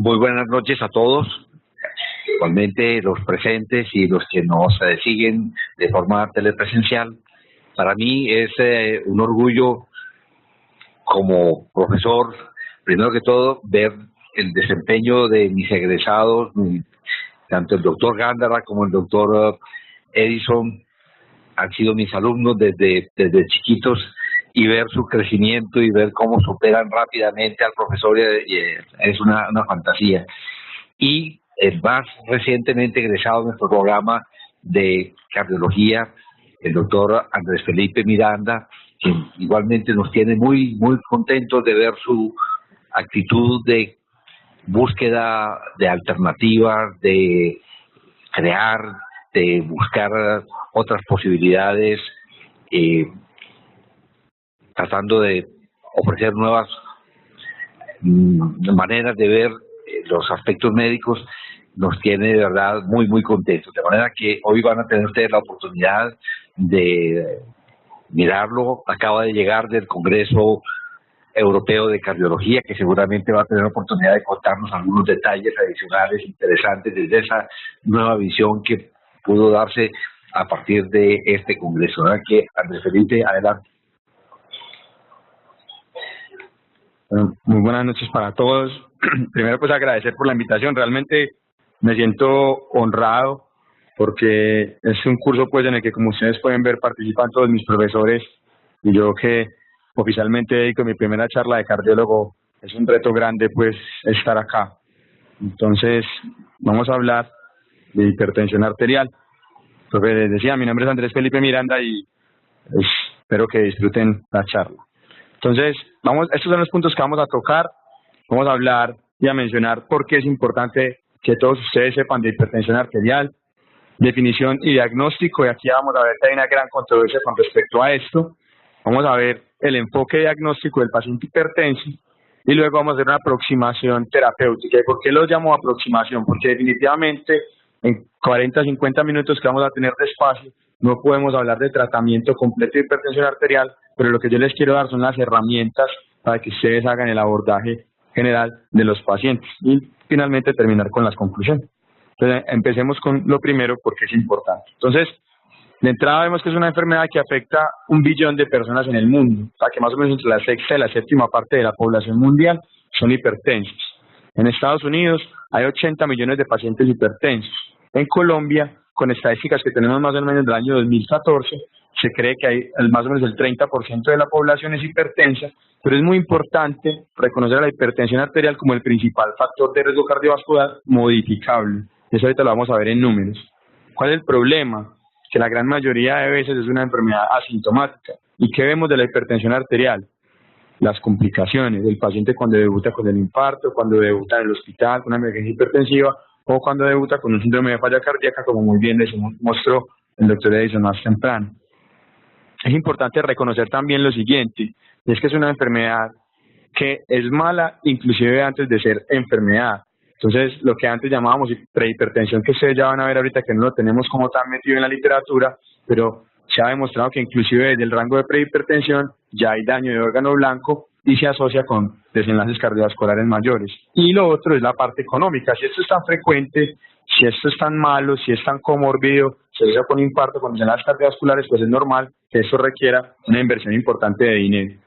Muy buenas noches a todos, igualmente los presentes y los que nos siguen de forma telepresencial. Para mí es un orgullo como profesor, primero que todo, ver el desempeño de mis egresados, tanto el doctor Gándara como el doctor Edison han sido mis alumnos desde chiquitos, y ver su crecimiento y ver cómo superan rápidamente al profesor es una fantasía. Y el más recientemente egresado de nuestro programa de cardiología, el doctor Andrés Felipe Miranda, que igualmente nos tiene muy contentos de ver su actitud de búsqueda de alternativas, de crear, de buscar otras posibilidades, tratando de ofrecer nuevas maneras de ver los aspectos médicos. Nos tiene de verdad muy contentos, de manera que hoy van a tener ustedes la oportunidad de mirarlo. Acaba de llegar del Congreso Europeo de Cardiología, que seguramente va a tener la oportunidad de contarnos algunos detalles adicionales interesantes desde esa nueva visión que pudo darse a partir de este congreso. ¿Verdad? Que Andrés Felipe, adelante. Bueno, muy buenas noches para todos. Primero, pues agradecer por la invitación. Realmente me siento honrado porque es un curso pues en el que, como ustedes pueden ver, participan todos mis profesores, y yo, que oficialmente dedico mi primera charla de cardiólogo, es un reto grande pues estar acá. Entonces, vamos a hablar de hipertensión arterial. Pues les decía, mi nombre es Andrés Felipe Miranda y espero que disfruten la charla. Entonces, estos son los puntos que vamos a tocar. Vamos a hablar y a mencionar por qué es importante que todos ustedes sepan de hipertensión arterial, definición y diagnóstico, y aquí vamos a ver que hay una gran controversia con respecto a esto. Vamos a ver el enfoque diagnóstico del paciente hipertenso, y luego vamos a hacer una aproximación terapéutica. ¿Y por qué lo llamo aproximación? Porque definitivamente en 40 50 minutos que vamos a tener de espacio no podemos hablar de tratamiento completo de hipertensión arterial, pero lo que yo les quiero dar son las herramientas para que ustedes hagan el abordaje general de los pacientes y finalmente terminar con las conclusiones. Entonces, empecemos con lo primero, porque es importante. Entonces, de entrada vemos que es una enfermedad que afecta 1 billón de personas en el mundo, o sea que más o menos entre la sexta y la séptima parte de la población mundial son hipertensos. En Estados Unidos hay 80 millones de pacientes hipertensos. En Colombia, con estadísticas que tenemos más o menos del año 2014, se cree que hay más o menos el 30% de la población es hipertensa, pero es muy importante reconocer a la hipertensión arterial como el principal factor de riesgo cardiovascular modificable. Eso ahorita lo vamos a ver en números. ¿Cuál es el problema? Que la gran mayoría de veces es una enfermedad asintomática. ¿Y qué vemos de la hipertensión arterial? Las complicaciones del paciente cuando debuta con el infarto, cuando debuta en el hospital con una emergencia hipertensiva, o cuando debuta con un síndrome de falla cardíaca, como muy bien les mostró el doctor Edison más temprano. Es importante reconocer también lo siguiente, y es que es una enfermedad que es mala inclusive antes de ser enfermedad. Entonces, lo que antes llamábamos prehipertensión, que ustedes ya van a ver ahorita que no lo tenemos como tan metido en la literatura, pero se ha demostrado que inclusive desde el rango de prehipertensión ya hay daño de órgano blanco y se asocia con desenlaces cardiovasculares mayores. Y lo otro es la parte económica. Si esto es tan frecuente, si esto es tan malo, si es tan comórbido, se asocia con infarto, con desenlaces cardiovasculares, pues es normal que eso requiera una inversión importante de dinero.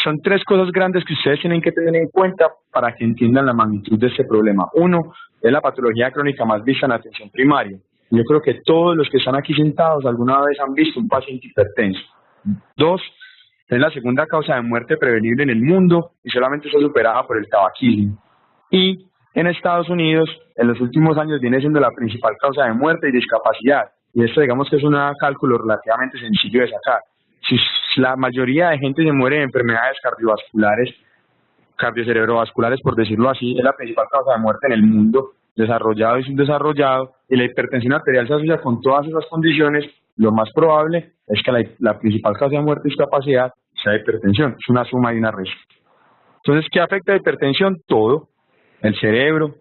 Son 3 cosas grandes que ustedes tienen que tener en cuenta para que entiendan la magnitud de este problema. 1, es la patología crónica más vista en la atención primaria. Yo creo que todos los que están aquí sentados alguna vez han visto un paciente hipertenso. 2, es la segunda causa de muerte prevenible en el mundo y solamente está superada por el tabaquismo. Y en Estados Unidos, en los últimos años, viene siendo la principal causa de muerte y discapacidad. Y esto, digamos que es un cálculo relativamente sencillo de sacar. Si la mayoría de gente se muere de enfermedades cardiovasculares, cardiocerebrovasculares, por decirlo así, es la principal causa de muerte en el mundo, desarrollado y subdesarrollado, y la hipertensión arterial se asocia con todas esas condiciones, lo más probable es que la principal causa de muerte y discapacidad sea hipertensión. Es una suma y una resta. Entonces, ¿qué afecta a la hipertensión? Todo. El cerebro.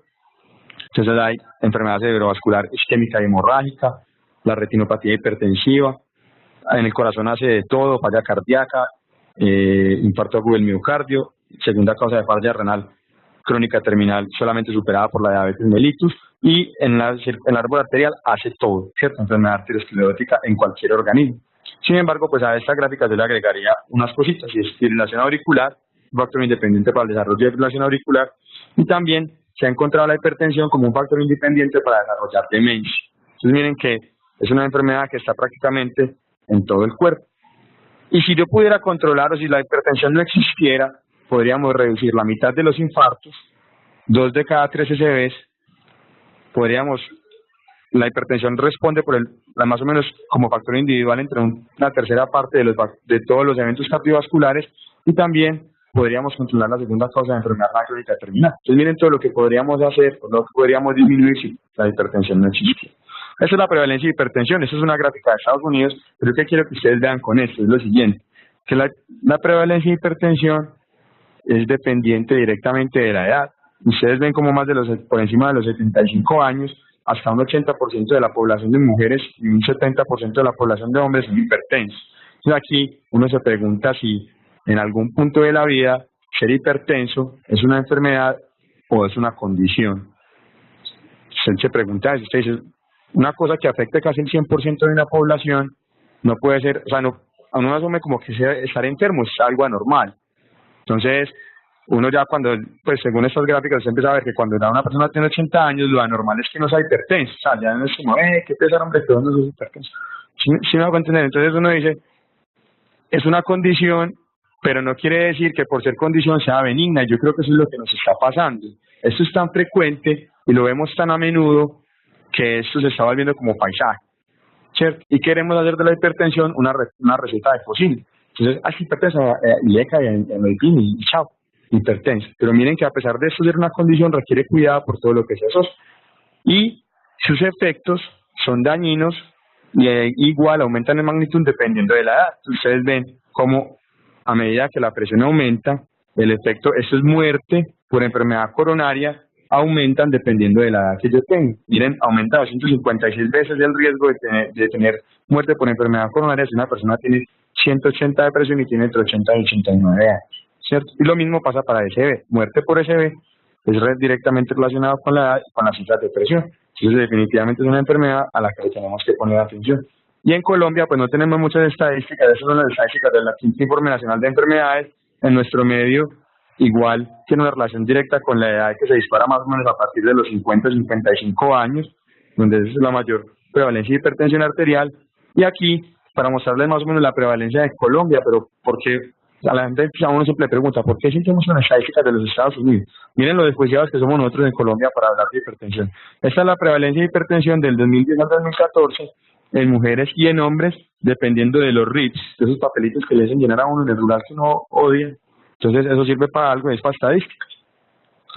Entonces hay enfermedad cerebrovascular isquémica y hemorrágica, la retinopatía hipertensiva. En el corazón hace de todo, falla cardíaca, infarto agudo del miocardio, segunda causa de falla renal crónica terminal solamente superada por la diabetes mellitus, y en el árbol arterial hace todo, ¿cierto? Enfermedad arteriosclerótica en cualquier organismo. Sin embargo, pues a esta gráfica yo le agregaría unas cositas, y es fibrilación auricular, un factor independiente para el desarrollo de fibrilación auricular, y también se ha encontrado la hipertensión como un factor independiente para desarrollar demencia. Entonces miren que es una enfermedad que está prácticamente en todo el cuerpo. Y si yo pudiera controlar, o si la hipertensión no existiera, podríamos reducir la mitad de los infartos, 2 de cada 3 SCVs, la hipertensión responde por más o menos como factor individual entre una tercera parte de todos los eventos cardiovasculares, y también podríamos controlar la segunda causa de enfermedad crónica terminal. Entonces miren todo lo que podríamos hacer, o lo que podríamos disminuir si la hipertensión no existiera. Esa es la prevalencia de hipertensión. Esa es una gráfica de Estados Unidos, pero que quiero que ustedes vean con esto es lo siguiente, que la prevalencia de hipertensión es dependiente directamente de la edad. Ustedes ven como por encima de los 75 años, hasta un 80% de la población de mujeres y un 70% de la población de hombres son hipertensos. Entonces aquí uno se pregunta si en algún punto de la vida ser hipertenso es una enfermedad o es una condición. Usted se pregunta eso, usted dice, una cosa que afecte casi el 100% de una población no puede ser, o sea, no, a uno asume como que estar enfermo es algo anormal. Entonces, uno ya cuando, pues según estas gráficas, se empieza a ver que cuando una persona tiene 80 años, lo anormal es que no sea hipertenso. O sea, ya no es como, qué pesar, hombre, que no sos hipertenso. ¿Sí me hago entender? Entonces uno dice, es una condición, pero no quiere decir que por ser condición sea benigna. Yo creo que eso es lo que nos está pasando. Esto es tan frecuente y lo vemos tan a menudo que esto se está volviendo como paisaje, ¿cierto? Y queremos hacer de la hipertensión una receta de cocina. Entonces, así hipertensa, leca y chao, hipertensa. Pero miren que a pesar de esto ser una condición, requiere cuidado por todo lo que se asocia. Y sus efectos son dañinos y igual aumentan en magnitud dependiendo de la edad. Ustedes ven cómo a medida que la presión aumenta, el efecto, eso es muerte por enfermedad coronaria, aumentan dependiendo de la edad que yo tengo. Miren, aumenta 256 veces el riesgo de tener muerte por enfermedad coronaria si una persona tiene 180 de presión y tiene entre 80 y 89 años, ¿cierto? Y lo mismo pasa para SB. Muerte por SB es directamente relacionado con la edad y con las cifras de presión. Entonces, definitivamente es una enfermedad a la que le tenemos que poner atención. Y en Colombia, pues no tenemos muchas estadísticas, esas son las estadísticas del Informe Nacional de Enfermedades. En nuestro medio, igual tiene una relación directa con la edad que se dispara más o menos a partir de los 50-55 años, donde esa es la mayor prevalencia de hipertensión arterial. Y aquí, para mostrarles más o menos la prevalencia de Colombia, pero porque a la gente, a uno siempre le pregunta, ¿por qué si tenemos las estadísticas de los Estados Unidos? Miren lo desjuiciados que somos nosotros en Colombia para hablar de hipertensión. Esta es la prevalencia de hipertensión del 2010 al 2014 en mujeres y en hombres, dependiendo de los RIPS, de esos papelitos que le hacen llenar a uno en el rural que uno odia. Entonces eso sirve para algo, es para estadísticas.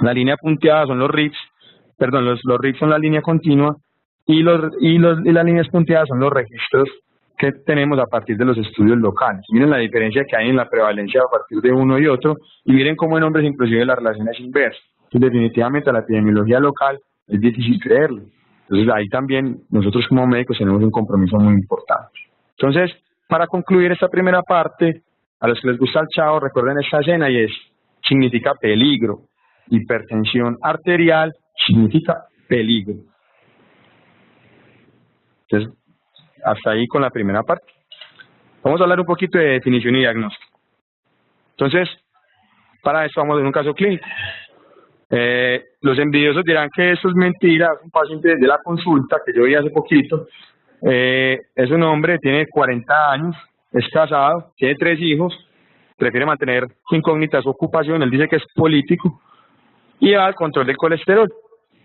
La línea punteada son los RIPS, perdón, los RIPS son la línea continua y las líneas punteadas son los registros que tenemos a partir de los estudios locales. Miren la diferencia que hay en la prevalencia a partir de uno y otro, y miren cómo en hombres inclusive la relación es inversa. Entonces definitivamente la epidemiología local es difícil creerlo. Entonces ahí también nosotros como médicos tenemos un compromiso muy importante. Entonces, para concluir esta primera parte, a los que les gusta el chavo, recuerden esta escena y significa peligro. Hipertensión arterial significa peligro. Entonces, hasta ahí con la primera parte. Vamos a hablar un poquito de definición y diagnóstico. Entonces, para esto vamos a ver un caso clínico. Los envidiosos dirán que esto es mentira. Un paciente de la consulta que yo vi hace poquito, es un hombre, tiene 40 años, es casado, tiene 3 hijos, prefiere mantener incógnita su ocupación, él dice que es político, y va al control del colesterol.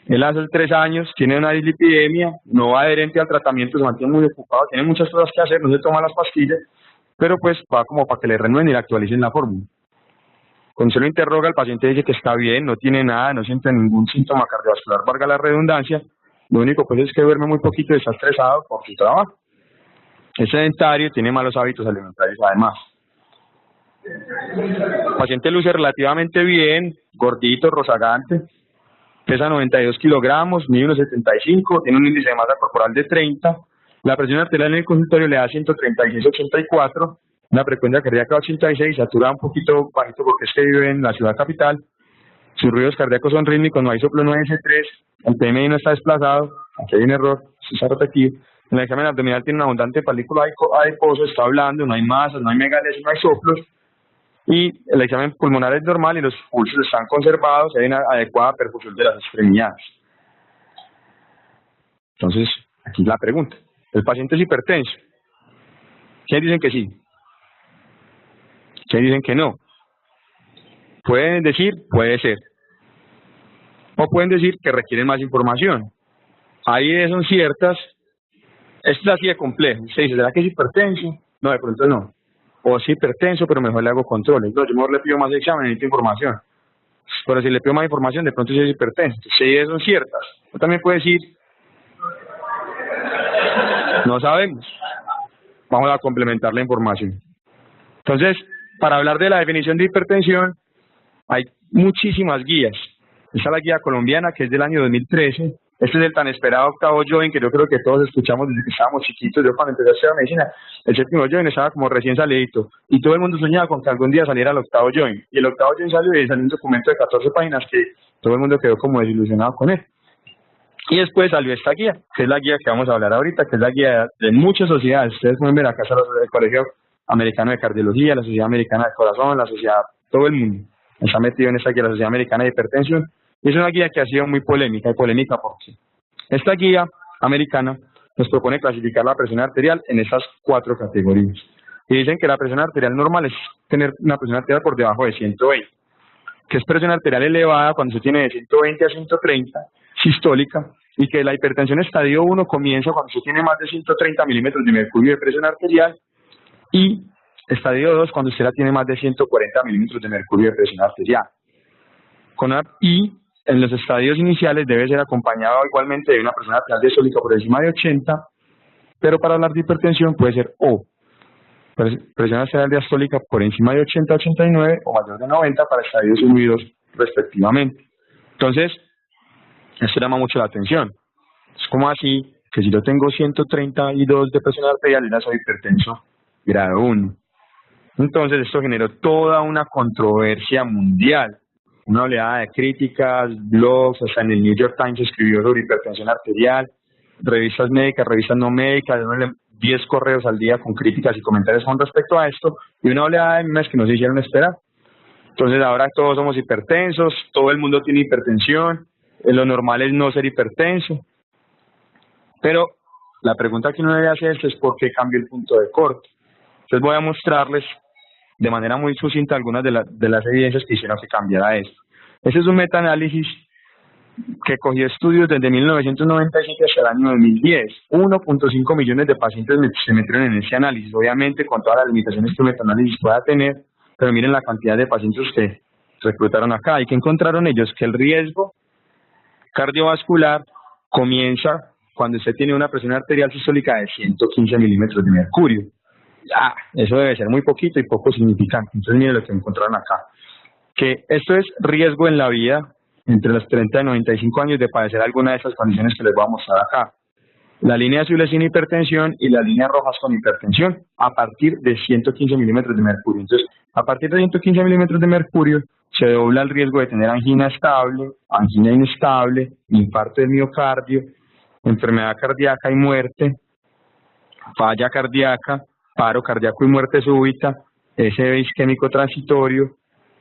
Él hace 3 años, tiene una dislipidemia, no va adherente al tratamiento, se mantiene muy ocupado, tiene muchas cosas que hacer, no se toma las pastillas, pero pues va como para que le renueven y le actualicen la fórmula. Cuando se lo interroga, el paciente dice que está bien, no tiene nada, no siente ningún síntoma cardiovascular, valga la redundancia, lo único pues es que duerme muy poquito y está estresado por su trabajo. Es sedentario, tiene malos hábitos alimentarios además. El paciente luce relativamente bien, gordito, rozagante, pesa 92 kilogramos, mide 1,75, tiene un índice de masa corporal de 30, la presión arterial en el consultorio le da 136/84, la frecuencia cardíaca 86, satura un poquito bajito porque es que vive en la ciudad capital, sus ruidos cardíacos son rítmicos, no hay soplo, no hay S3, el PMI no está desplazado, aquí hay un error, se está repetido. En el examen abdominal tiene una abundante película adiposo, está hablando, no hay masas, no hay megalias, no hay soplos. Y el examen pulmonar es normal y los pulsos están conservados, hay una adecuada perfusión de las extremidades. Entonces, aquí es la pregunta. ¿El paciente es hipertenso? ¿Quiénes dicen que sí? ¿Quiénes dicen que no? Pueden decir, puede ser. O pueden decir que requieren más información. Ahí son ciertas. Esto es así de complejo. Se dice, ¿será que es hipertenso? No, de pronto no. O es hipertenso, pero mejor le hago controles. No, yo mejor le pido más examen, necesito información. Pero si le pido más información, de pronto sí es hipertenso. Sí, son ciertas. O también puede decir, no sabemos. Vamos a complementar la información. Entonces, para hablar de la definición de hipertensión, hay muchísimas guías. Esta es la guía colombiana, que es del año 2013. Este es el tan esperado octavo joint, que yo creo que todos escuchamos desde que estábamos chiquitos. Yo cuando empecé a estudiar medicina, el séptimo joint estaba como recién salidito. Y todo el mundo soñaba con que algún día saliera el octavo joint. Y el octavo joint salió y salió un documento de 14 páginas que todo el mundo quedó como desilusionado con él. Y después salió esta guía, que es la guía que vamos a hablar ahorita, que es la guía de muchas sociedades. Ustedes pueden ver acá está el Colegio Americano de Cardiología, la Sociedad Americana del Corazón, la Sociedad, todo el mundo está metido en esta guía, la Sociedad Americana de Hipertensión. Y es una guía que ha sido muy polémica, porque esta guía americana nos propone clasificar la presión arterial en estas 4 categorías. Y dicen que la presión arterial normal es tener una presión arterial por debajo de 120, que es presión arterial elevada cuando se tiene de 120 a 130, sistólica, y que la hipertensión estadio 1 comienza cuando se tiene más de 130 milímetros de mercurio de presión arterial, y estadio 2 cuando usted la tiene más de 140 milímetros de mercurio de presión arterial. Y en los estadios iniciales debe ser acompañado igualmente de una presión arterial diastólica por encima de 80, pero para hablar de hipertensión puede ser o presión arterial diastólica por encima de 80 a 89 o mayor de 90 para estadios 1 y 2 respectivamente. Entonces, esto llama mucho la atención. Es como así que si yo tengo 132 de presión arterial, ya soy hipertenso grado 1. Entonces, esto generó toda una controversia mundial. Una oleada de críticas, blogs, hasta en el New York Times escribió sobre hipertensión arterial, revistas médicas, revistas no médicas, 10 correos al día con críticas y comentarios con respecto a esto, y una oleada de memes que nos hicieron esperar. Entonces ahora todos somos hipertensos, todo el mundo tiene hipertensión, lo normal es no ser hipertenso. Pero la pregunta que uno debe hacerse es ¿por qué cambió el punto de corte? Entonces voy a mostrarles de manera muy sucinta algunas de las evidencias que hicieron que cambiara esto. Este es un metaanálisis que cogió estudios desde 1997 hasta el año 2010. 1.5 millones de pacientes se metieron en ese análisis, obviamente con todas las limitaciones que un metaanálisis pueda tener, pero miren la cantidad de pacientes que reclutaron acá. ¿Y qué encontraron ellos? Que el riesgo cardiovascular comienza cuando usted tiene una presión arterial sistólica de 115 milímetros de mercurio. Eso debe ser muy poquito y poco significante. Entonces miren lo que encontraron acá, que esto es riesgo en la vida entre los 30 y 95 años de padecer alguna de estas condiciones que les voy a mostrar acá. La línea azul es sin hipertensión y las líneas rojas con hipertensión a partir de 115 milímetros de mercurio. Entonces, a partir de 115 milímetros de mercurio se dobla el riesgo de tener angina estable, angina inestable, infarto del miocardio, enfermedad cardíaca y muerte, falla cardíaca, paro cardíaco y muerte súbita, SB isquémico transitorio,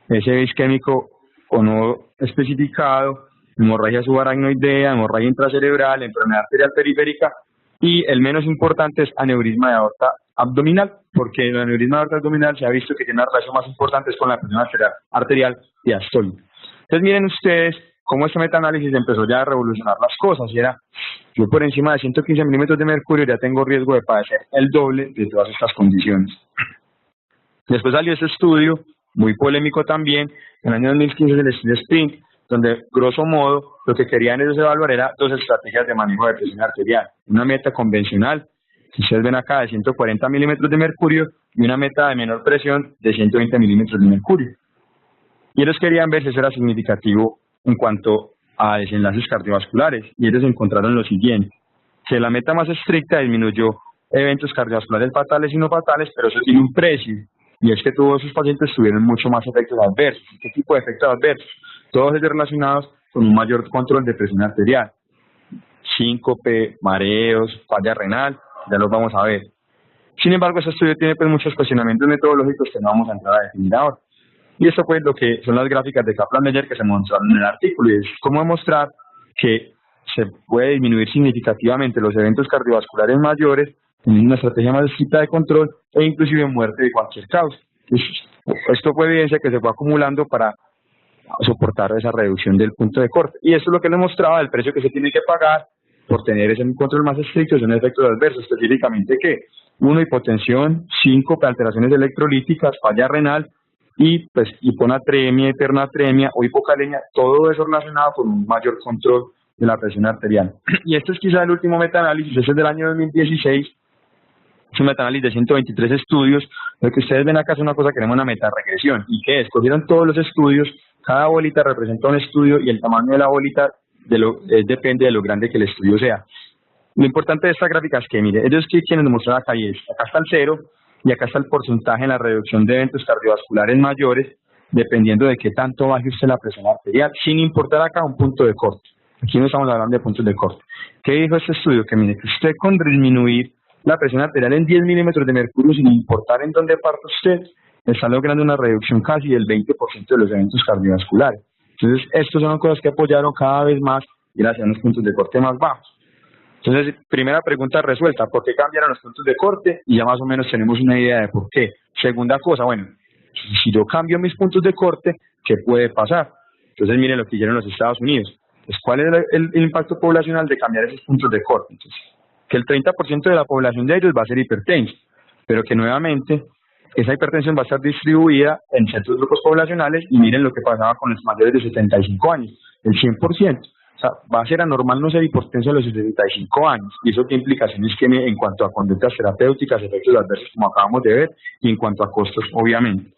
SB isquémico o no especificado, hemorragia subaracnoidea, hemorragia intracerebral, enfermedad arterial periférica, y el menos importante es aneurisma de aorta abdominal, porque el aneurisma de aorta abdominal se ha visto que tiene una relación más importante con la presión arterial diastólica. Entonces miren ustedes cómo este metaanálisis empezó ya a revolucionar las cosas, y era, yo por encima de 115 milímetros de mercurio ya tengo riesgo de padecer el doble de todas estas condiciones. Después salió este estudio, muy polémico también, en el año 2015 del estudio Sprint, donde grosso modo lo que querían ellos evaluar era 2 estrategias de manejo de presión arterial. Una meta convencional, que ustedes ven acá, de 140 milímetros de mercurio, y una meta de menor presión de 120 milímetros de mercurio. Y ellos querían ver si eso era significativo en cuanto a desenlaces cardiovasculares, y ellos encontraron lo siguiente, que la meta más estricta disminuyó eventos cardiovasculares fatales y no fatales, pero eso tiene un precio, y es que todos sus pacientes tuvieron mucho más efectos adversos. ¿Qué tipo de efectos adversos? todos ellos relacionados con un mayor control de presión arterial, síncope, mareos, falla renal, ya los vamos a ver. Sin embargo, este estudio tiene pues muchos cuestionamientos metodológicos que no vamos a entrar a definir ahora. Y esto pues lo que son las gráficas de Kaplan-Meier que se mostraron en el artículo, y es cómo demostrar que se puede disminuir significativamente los eventos cardiovasculares mayores teniendo una estrategia más estricta de control e inclusive muerte de cualquier causa. Esto fue evidencia que se fue acumulando para soportar esa reducción del punto de corte. Y esto es lo que le mostraba el precio que se tiene que pagar por tener ese control más estricto, son efectos adversos, específicamente que 1, hipotensión, 5, alteraciones electrolíticas, falla renal y pues hiponatremia, hipernatremia o hipocalemia, todo eso relacionado con un mayor control de la presión arterial. Y este es quizá el último metaanálisis, este es del año 2016, es un metaanálisis de 123 estudios. Lo que ustedes ven acá es una cosa que llama una metaregresión. ¿Y qué es? Cogieron todos los estudios, cada bolita representa un estudio y el tamaño de la bolita depende de lo grande que el estudio sea. Lo importante de esta gráfica es que, mire, ellos que quieren demostrar acá y es, acá está el 0 y acá está el porcentaje en la reducción de eventos cardiovasculares mayores, dependiendo de qué tanto baje usted la presión arterial, sin importar acá un punto de corte. Aquí no estamos hablando de puntos de corte. ¿Qué dijo este estudio? Que mire, que usted con disminuir la presión arterial en 10 milímetros de mercurio, sin importar en dónde parta usted, está logrando una reducción casi del 20% de los eventos cardiovasculares. Entonces, estas son cosas que apoyaron cada vez más ir hacia unos puntos de corte más bajos. Entonces, primera pregunta resuelta, ¿por qué cambiaron los puntos de corte? Y ya más o menos tenemos una idea de por qué. Segunda cosa, bueno, si yo cambio mis puntos de corte, ¿qué puede pasar? Entonces, miren lo que hicieron los Estados Unidos. Pues, ¿cuál es el impacto poblacional de cambiar esos puntos de corte? Entonces, que el 30% de la población de ellos va a ser hipertensa, pero que nuevamente esa hipertensión va a estar distribuida en ciertos grupos poblacionales, y miren lo que pasaba con los mayores de 75 años, el 100%. O sea, va a ser anormal no ser hipertenso a los 75 años, y eso qué implicaciones tiene en cuanto a conductas terapéuticas, efectos adversos como acabamos de ver, y en cuanto a costos, obviamente.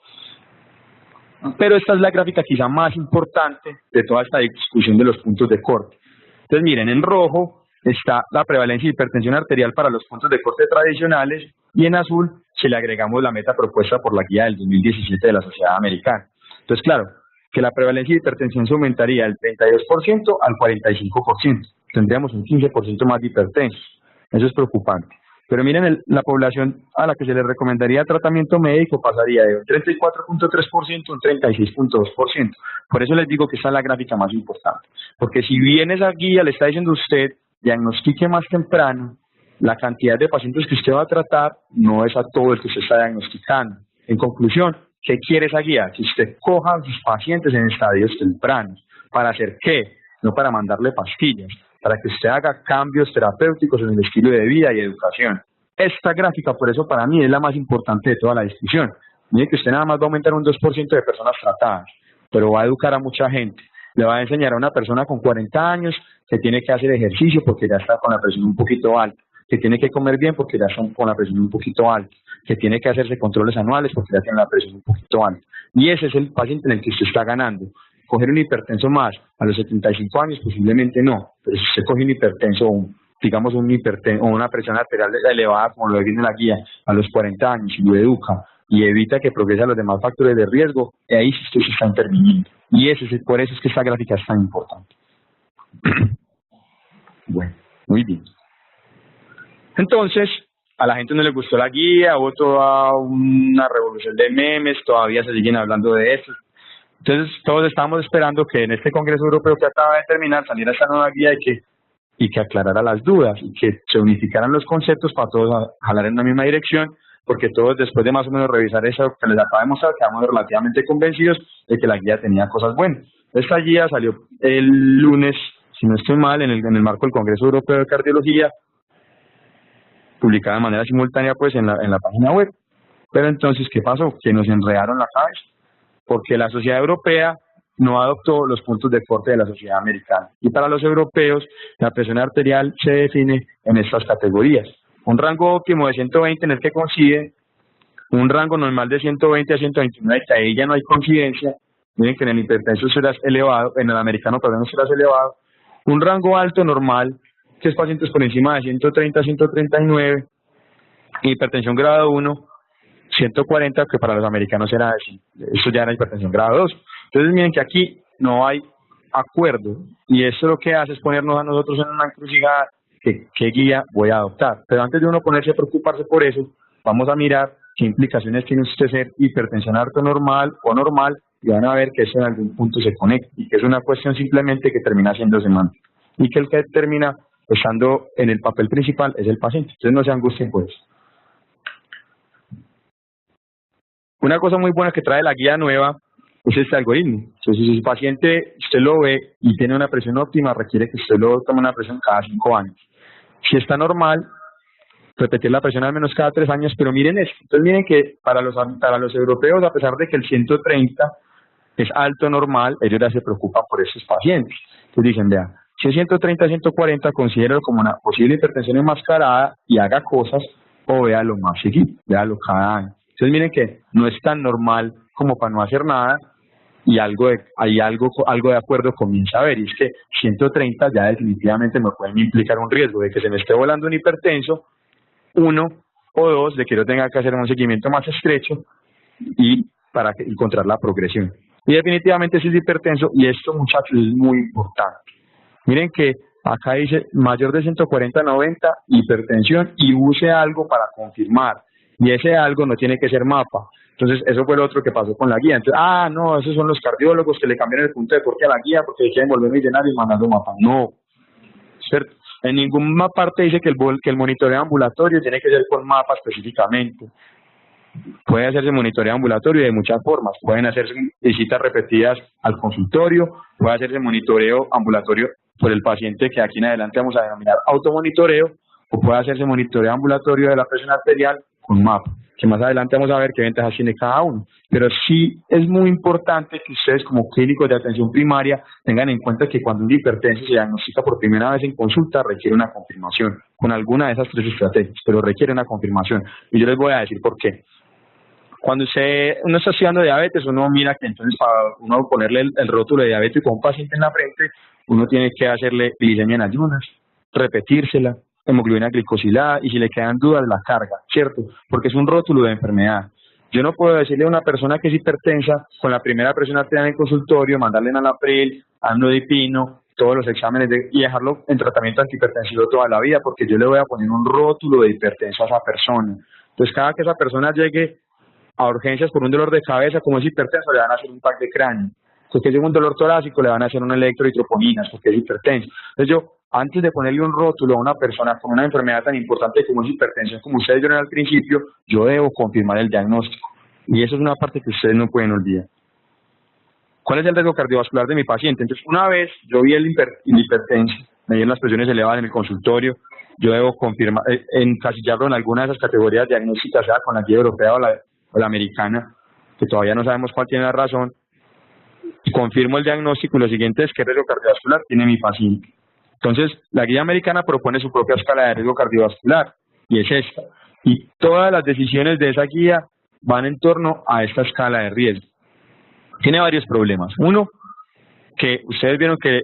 Pero esta es la gráfica quizá más importante de toda esta discusión de los puntos de corte. Entonces miren, en rojo está la prevalencia de hipertensión arterial para los puntos de corte tradicionales, y en azul si le agregamos la meta propuesta por la guía del 2017 de la Sociedad Americana. Entonces, claro, que la prevalencia de hipertensión se aumentaría del 32% al 45%. Tendríamos un 15% más de hipertensos. Eso es preocupante. Pero miren, la población a la que se le recomendaría tratamiento médico pasaría de un 34.3% a un 36.2%. Por eso les digo que esta es la gráfica más importante. Porque si bien esa guía le está diciendo a usted, diagnostique más temprano, la cantidad de pacientes que usted va a tratar no es a todo el que usted está diagnosticando. En conclusión, ¿qué quiere esa guía? Que usted coja a sus pacientes en estadios tempranos. ¿Para hacer qué? No para mandarle pastillas, para que usted haga cambios terapéuticos en el estilo de vida y educación. Esta gráfica, por eso, para mí es la más importante de toda la discusión. Mire que usted nada más va a aumentar un 2% de personas tratadas, pero va a educar a mucha gente. Le va a enseñar a una persona con 40 años que tiene que hacer ejercicio porque ya está con la presión un poquito alta, que tiene que comer bien porque ya está con la presión un poquito alta, que tiene que hacerse controles anuales porque ya tiene la presión un poquito alta. Y ese es el paciente en el que usted está ganando. Coger un hipertenso más a los 75 años posiblemente no, pero si usted coge un hipertenso, digamos o una presión arterial elevada, como lo define la guía, a los 40 años, y lo educa y evita que progrese a los demás factores de riesgo, ahí sí usted se está interviniendo. Y por eso es que esta gráfica es tan importante. Bueno, muy bien. Entonces, a la gente no le gustó la guía, hubo toda una revolución de memes, todavía se siguen hablando de eso. Entonces, todos estamos esperando que en este Congreso Europeo que acaba de terminar saliera esta nueva guía y que aclarara las dudas y que se unificaran los conceptos para todos jalar en la misma dirección, porque todos, después de más o menos revisar eso que les acabo de mostrar, quedamos relativamente convencidos de que la guía tenía cosas buenas. Esta guía salió el lunes, si no estoy mal, en el marco del Congreso Europeo de Cardiología, publicada de manera simultánea pues en la página web. Pero entonces, ¿qué pasó? Que nos enredaron la cabeza, porque la sociedad europea no adoptó los puntos de corte de la sociedad americana. Y para los europeos, la presión arterial se define en estas categorías. Un rango óptimo de 120 en el que coincide, un rango normal de 120 a 129, que ahí ya no hay coincidencia. Miren que en el hipertenso será elevado, en el americano perdón será elevado. Un rango alto normal, que es pacientes por encima de 130 a 139, hipertensión grado 1, 140, que para los americanos era así, eso ya era hipertensión grado 2. Entonces miren que aquí no hay acuerdo, y eso lo que hace es ponernos a nosotros en una encrucijada, qué guía voy a adoptar. Pero antes de uno ponerse a preocuparse por eso, vamos a mirar qué implicaciones tiene usted ser hipertensión ortonormal o normal, y van a ver que eso en algún punto se conecta, y que es una cuestión simplemente que termina siendo semántica, y que el que termina estando en el papel principal es el paciente. Entonces no se angustien por eso. Una cosa muy buena que trae la guía nueva es este algoritmo. Entonces, si su paciente, usted lo ve y tiene una presión óptima, requiere que usted lo tome una presión cada 5 años. Si está normal, repetir la presión al menos cada 3 años, pero miren esto. Entonces, miren que para los europeos, a pesar de que el 130 es alto normal, ellos ya se preocupan por esos pacientes. Entonces dicen, vea, si es 130, 140, considéralo como una posible hipertensión enmascarada y haga cosas, o véalo más seguido, véalo cada año. Entonces miren que no es tan normal como para no hacer nada, y algo de acuerdo comienza a ver, y es que 130 ya definitivamente me pueden implicar un riesgo de que se me esté volando un hipertenso, 1 o 2, de que yo tenga que hacer un seguimiento más estrecho y para encontrar la progresión. Y definitivamente si es hipertenso, y esto, muchachos, es muy importante. Miren que acá dice mayor de 140/90, hipertensión, y use algo para confirmar. Y ese algo no tiene que ser mapa. Entonces, eso fue lo otro que pasó con la guía. Entonces, no, esos son los cardiólogos que le cambiaron el punto de corte a la guía porque quieren volver millonario y mandando mapa. No, ¿cierto? En ninguna parte dice que el monitoreo ambulatorio tiene que ser con mapa específicamente. Puede hacerse monitoreo ambulatorio de muchas formas. Pueden hacerse visitas repetidas al consultorio, puede hacerse monitoreo ambulatorio por el paciente, que aquí en adelante vamos a denominar automonitoreo, o puede hacerse monitoreo ambulatorio de la presión arterial con mapa, que más adelante vamos a ver qué ventajas tiene cada uno. Pero sí es muy importante que ustedes, como clínicos de atención primaria, tengan en cuenta que cuando un hipertenso se diagnostica por primera vez en consulta, requiere una confirmación con alguna de esas 3 estrategias, pero requiere una confirmación. Y yo les voy a decir por qué. Cuando uno está estudiando diabetes, uno mira que entonces para uno ponerle el rótulo de diabético a un paciente en la frente, uno tiene que hacerle glicemia en ayunas, repetírsela, hemoglobina glicosilada, y si le quedan dudas, la carga, ¿cierto? Porque es un rótulo de enfermedad. Yo no puedo decirle a una persona que es hipertensa con la primera presión arterial en el consultorio, mandarle enalapril, amlodipino, todos los exámenes y dejarlo en tratamiento antihipertensivo toda la vida, porque yo le voy a poner un rótulo de hipertenso a esa persona. Entonces, cada que esa persona llegue a urgencias por un dolor de cabeza, como es hipertenso, le van a hacer un TAC de cráneo. Porque si es un dolor torácico, le van a hacer un electrohidroponinas, porque es hipertenso. Entonces yo, antes de ponerle un rótulo a una persona con una enfermedad tan importante como es hipertensión, como ustedes vieron al principio, yo debo confirmar el diagnóstico. Y eso es una parte que ustedes no pueden olvidar. ¿Cuál es el riesgo cardiovascular de mi paciente? Entonces, una vez yo vi el hipertenso, me dieron las presiones elevadas en el consultorio, yo debo confirmar, encasillarlo en alguna de esas categorías diagnósticas, sea con la guía europea o la americana, que todavía no sabemos cuál tiene la razón, y confirmo el diagnóstico, y lo siguiente es qué riesgo cardiovascular tiene mi paciente. Entonces, la guía americana propone su propia escala de riesgo cardiovascular, y es esta. Y todas las decisiones de esa guía van en torno a esta escala de riesgo. Tiene varios problemas. Uno, que ustedes vieron que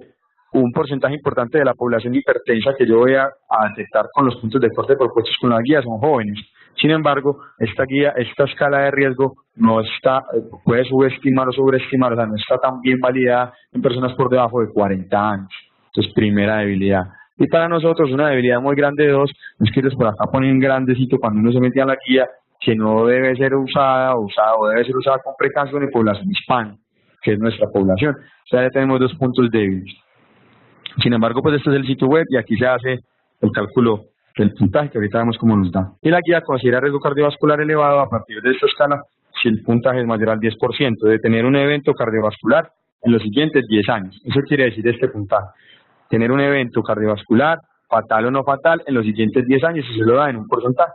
un porcentaje importante de la población hipertensa que yo voy a detectar con los puntos de corte propuestos con la guía son jóvenes. Sin embargo, esta escala de riesgo no está, puede subestimar o sobreestimar, o sea, no está tan bien validada en personas por debajo de 40 años. Entonces, primera debilidad. Y para nosotros, una debilidad muy grande de 2, es que ellos por acá ponen un grandecito cuando uno se mete a la guía, que no debe ser usada o debe ser usada con precaución en población hispana, que es nuestra población. O sea, ya tenemos 2 puntos débiles. Sin embargo, pues este es el sitio web y aquí se hace el cálculo del puntaje, que ahorita vemos cómo nos da. Y la guía considera riesgo cardiovascular elevado a partir de esta escala si el puntaje es mayor al 10%, de tener un evento cardiovascular en los siguientes 10 años. Eso quiere decir este puntaje. Tener un evento cardiovascular, fatal o no fatal, en los siguientes 10 años, y se lo da en un porcentaje.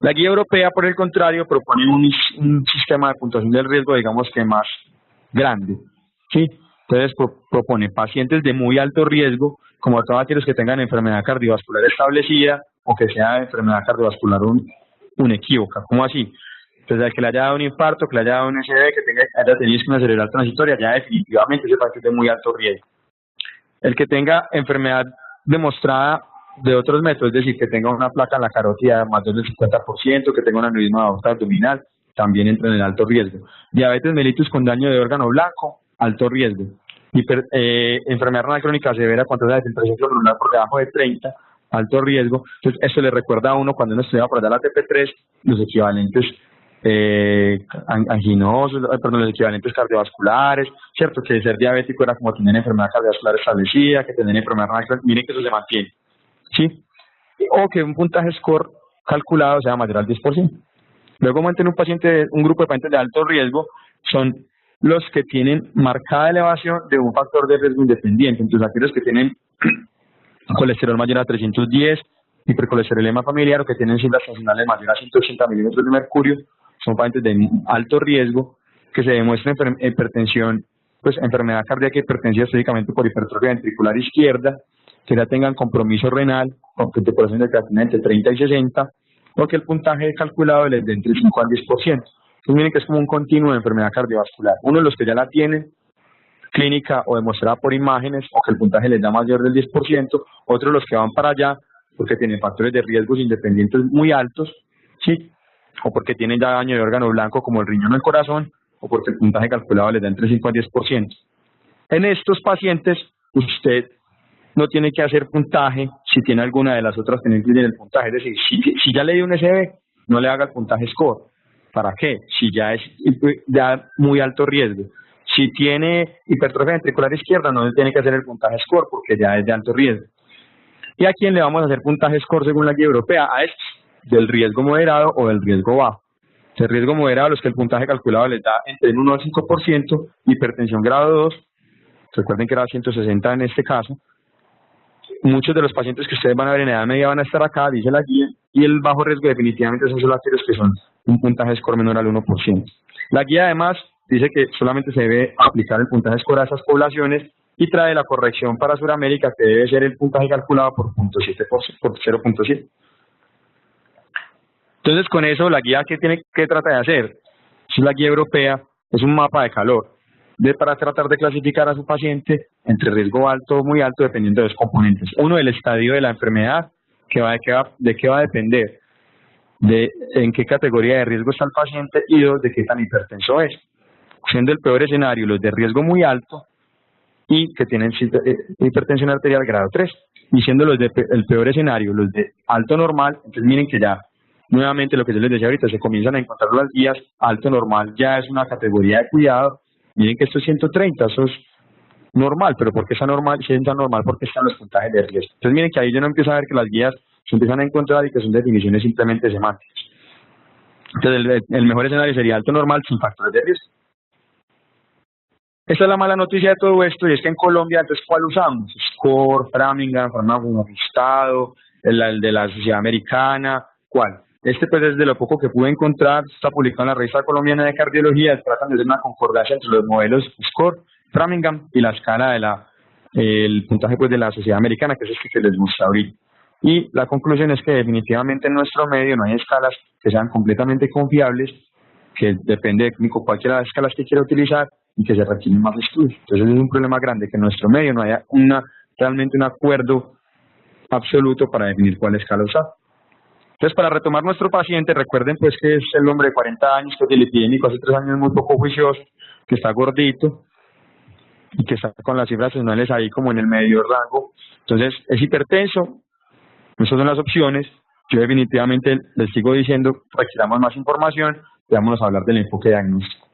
La guía europea, por el contrario, propone un sistema de puntuación del riesgo, digamos que más grande, ¿sí? Entonces propone pacientes de muy alto riesgo, como todos aquellos que tengan enfermedad cardiovascular establecida o que sea enfermedad cardiovascular unequívoca. ¿Cómo así? Entonces, el que le haya dado un infarto, que le haya dado un SB, que haya tenido isquemia cerebral transitoria, ya definitivamente ese paciente es de muy alto riesgo. El que tenga enfermedad demostrada de otros métodos, es decir, que tenga una placa en la carótida más del 50%, que tenga un aneurisma de aorta abdominal, también entra en el alto riesgo. Diabetes mellitus con daño de órgano blanco, alto riesgo. Enfermedad renal crónica severa cuando la filtración glomerular por debajo de 30, alto riesgo. Entonces, eso le recuerda a uno cuando uno estudia por allá la TP3, los equivalentes anginosos, perdón, los equivalentes cardiovasculares, ¿cierto? Que ser diabético era como tener enfermedad cardiovascular establecida, que tener enfermedad renal crónica, miren que eso se mantiene, ¿sí? O que un puntaje score calculado sea mayor al 10%. Luego mantener un grupo de pacientes de alto riesgo son los que tienen marcada elevación de un factor de riesgo independiente. Entonces, aquellos que tienen colesterol mayor a 310, hipercolesterolema familiar o que tienen cifras funcionales mayor a 180 milímetros de mercurio, son pacientes de alto riesgo que se demuestra hipertensión, pues enfermedad cardíaca hipertensiva específicamente por hipertrofia ventricular izquierda, que ya tengan compromiso renal, con población de creatina entre 30 y 60, o que el puntaje calculado les dé entre 5 al 10%. Entonces miren que es como un continuo de enfermedad cardiovascular. Uno de los que ya la tienen clínica o demostrada por imágenes, o que el puntaje les da mayor del 10%, otros los que van para allá porque tienen factores de riesgos independientes muy altos, ¿sí? O porque tienen ya daño de órgano blanco como el riñón o el corazón, o porque el puntaje calculado les da entre 5 al 10%. En estos pacientes, usted no tiene que hacer puntaje si tiene alguna de las otras que no incluyen el puntaje. Es decir, si ya le dio un SB, no le haga el puntaje score. ¿Para qué? Si ya es ya muy alto riesgo. Si tiene hipertrofia ventricular izquierda, no le tiene que hacer el puntaje score porque ya es de alto riesgo. ¿Y a quién le vamos a hacer puntaje score según la guía europea? A estos, del riesgo moderado o del riesgo bajo. El riesgo moderado, los que el puntaje calculado les da entre el 1 al 5%, hipertensión grado 2, recuerden que era 160 en este caso. Muchos de los pacientes que ustedes van a ver en edad media van a estar acá, dice la guía, y el bajo riesgo definitivamente son solo aquellos que son un puntaje score menor al 1%. La guía además dice que solamente se debe aplicar el puntaje score a esas poblaciones y trae la corrección para Sudamérica, que debe ser el puntaje calculado por 0.7. Entonces, con eso, la guía ¿qué trata de hacer? Es la guía europea, es un mapa de calor para tratar de clasificar a su paciente entre riesgo alto o muy alto, dependiendo de dos componentes. Uno, el estadio de la enfermedad, de qué va a depender, de en qué categoría de riesgo está el paciente, y dos, de qué tan hipertenso es. Siendo el peor escenario los de riesgo muy alto y que tienen hipertensión arterial grado 3, y siendo el peor escenario los de alto normal. Entonces miren que ya nuevamente lo que yo les decía ahorita, se comienzan a encontrar las guías. Alto normal ya es una categoría de cuidado. Miren que esto es 130, eso es normal, pero ¿por qué está normal? Si es tan normal, ¿por qué están los puntajes de riesgo? Entonces miren que ahí yo no empiezo a ver que las guías se empiezan a encontrar y que son definiciones simplemente semánticas. Entonces el mejor escenario sería alto normal sin factores de riesgo. Esta es la mala noticia de todo esto, y es que en Colombia, entonces, ¿cuál usamos? Score, Framingham, Farmaco ajustado, el de la Sociedad Americana, ¿cuál? Este pues es de lo poco que pude encontrar, está publicado en la Revista Colombiana de Cardiología. Tratan de hacer una concordancia entre los modelos Score, Framingham y la escala el puntaje pues de la Sociedad Americana, que es este que les mostré ahorita. Y la conclusión es que definitivamente en nuestro medio no hay escalas que sean completamente confiables, que depende de cualquiera de las escalas que quiera utilizar y que se requieren más estudios. Entonces es un problema grande que en nuestro medio no haya realmente un acuerdo absoluto para definir cuál escala usar. Entonces, para retomar nuestro paciente, recuerden pues que es el hombre de 40 años, que es dilipidémico, hace 3 años muy poco juicioso, que está gordito y que está con las cifras funcionales ahí como en el medio rango. Entonces, es hipertenso. Esas son las opciones. Yo definitivamente les sigo diciendo, requiramos más información y vámonos a hablar del enfoque diagnóstico.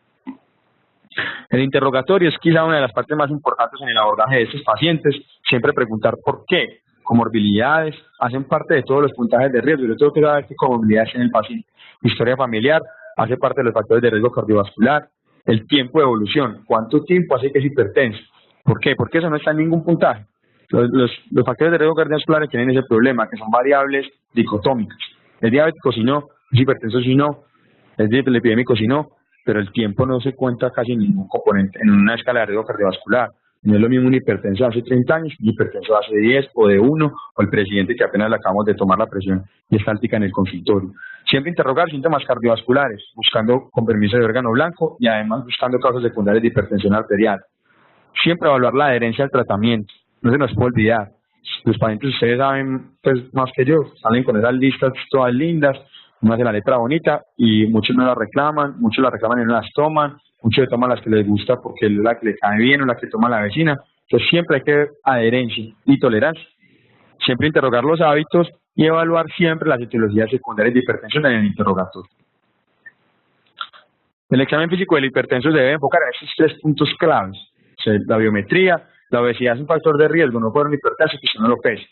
El interrogatorio es quizá una de las partes más importantes en el abordaje de estos pacientes. Siempre preguntar por qué. Comorbilidades hacen parte de todos los puntajes de riesgo. Yo tengo que saber qué comorbilidades tiene el paciente. Historia familiar hace parte de los factores de riesgo cardiovascular. El tiempo de evolución, cuánto tiempo hace que es hipertenso. ¿Por qué? Porque eso no está en ningún puntaje. Los factores de riesgo cardiovascular tienen ese problema, que son variables dicotómicas. Es diabético si no, es hipertenso si no, es dislipidémico si no, pero el tiempo no se cuenta casi en ningún componente en una escala de riesgo cardiovascular. No es lo mismo un hipertenso hace 30 años, un hipertenso hace 10 o de 1, o el presidente que apenas le acabamos de tomar la presión y está altica en el consultorio. Siempre interrogar síntomas cardiovasculares, buscando con permiso de órgano blanco y además buscando causas secundarias de hipertensión arterial. Siempre evaluar la adherencia al tratamiento. No se nos puede olvidar. Los pacientes, ustedes saben pues más que yo, salen con esas listas todas lindas, uno hace la letra bonita y muchos no la reclaman, muchos la reclaman y no las toman, muchos toman las que les gusta porque es la que le cae bien o la que toma la vecina. Entonces siempre hay que ver adherencia y tolerancia. Siempre interrogar los hábitos y evaluar siempre las etiologías secundarias de hipertensión en el interrogatorio. El examen físico del hipertenso se debe enfocar en estos 3 puntos claves. O sea, la biometría, la obesidad es un factor de riesgo, no puede un hipertenso que usted no lo pese.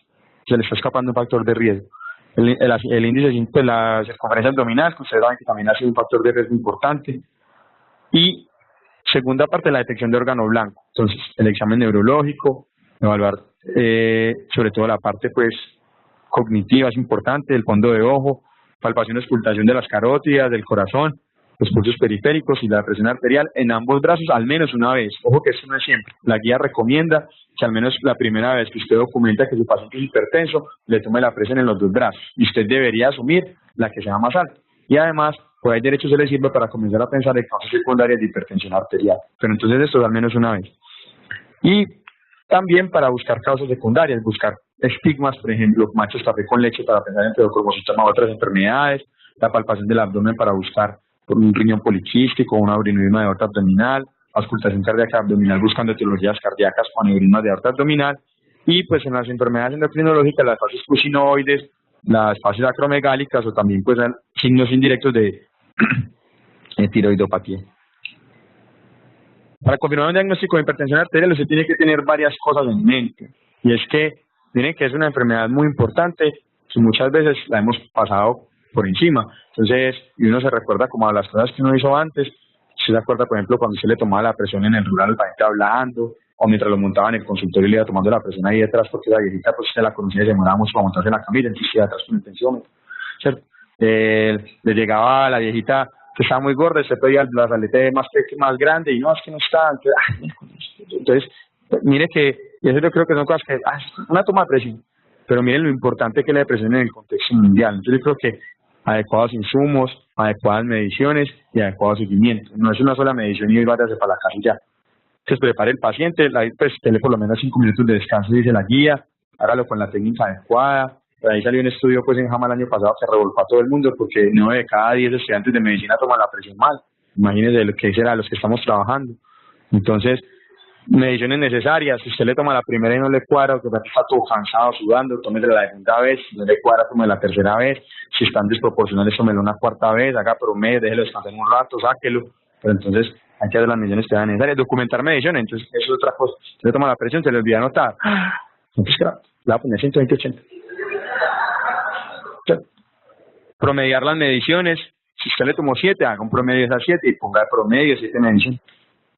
Se le está escapando un factor de riesgo. El índice de la circunferencia abdominal, que ustedes saben que también ha sido un factor de riesgo importante. Y segunda parte, la detección de órgano blanco. Entonces, el examen neurológico, evaluar sobre todo la parte pues cognitiva es importante, el fondo de ojo, palpación, auscultación de las carótidas, del corazón, los pulsos periféricos y la presión arterial en ambos brazos al menos una vez. Ojo que esto no es siempre. La guía recomienda que al menos la primera vez que usted documenta que su paciente es hipertenso, le tome la presión en los 2 brazos. Y usted debería asumir la que sea más alta. Y además, por ahí derecho se le sirve para comenzar a pensar en causas secundarias de hipertensión arterial. Pero entonces esto es al menos una vez. Y también para buscar causas secundarias, buscar estigmas, por ejemplo, manchas café con leche para pensar en pedocromocitoma u otras enfermedades, la palpación del abdomen para buscar por un riñón poliquístico, un aneurisma de aorta abdominal, auscultación cardíaca abdominal buscando etiologías cardíacas o aneurismas de aorta abdominal, y pues en las enfermedades endocrinológicas, las fases cusinoides, las fases acromegálicas o también pues signos indirectos de tiroidopatía. Para confirmar un diagnóstico de hipertensión arterial usted tiene que tener varias cosas en mente, y es que miren que es una enfermedad muy importante que muchas veces la hemos pasado por encima. Entonces, y uno se recuerda como a las cosas que uno hizo antes. Se acuerda, por ejemplo, cuando usted le tomaba la presión en el rural al paciente hablando, o mientras lo montaba en el consultorio y le iba tomando la presión ahí detrás, porque la viejita, pues usted la conocía y se demoraba mucho para montarse en la camilla, entonces iba atrás con el tensiómetro, ¿cierto? Le llegaba a la viejita que estaba muy gorda, se pedía el brazalete más grande, y no, es que no está. Entonces, mire que, y eso yo creo que son cosas que, una toma de presión, pero miren lo importante que es la depresión en el contexto mundial. Entonces yo creo que adecuados insumos, adecuadas mediciones y adecuado seguimiento. No es una sola medición y váyase para la casa y ya. Entonces prepare el paciente, pues dele por lo menos 5 minutos de descanso, dice la guía, hágalo con la técnica adecuada. Por ahí salió un estudio pues en JAMA el año pasado que revolvió a todo el mundo porque 9 de cada 10 estudiantes de medicina toman la presión mal. Imagínense lo que será los que estamos trabajando. Entonces, mediciones necesarias, si usted le toma la primera y no le cuadra, que está todo cansado, sudando, tómese la segunda vez, si no le cuadra, tome la tercera vez, si están desproporcionales, tómelo una cuarta vez, haga promedio, déjelo descansar un rato, sáquelo, pero entonces hay que hacer las mediciones que sean necesarias, documentar mediciones, entonces eso es otra cosa. Si le toma la presión, se le olvida anotar, entonces le va a poner 120-80. Promediar las mediciones, si usted le tomó 7, haga un promedio de esas 7 y ponga de promedio 7 mediciones.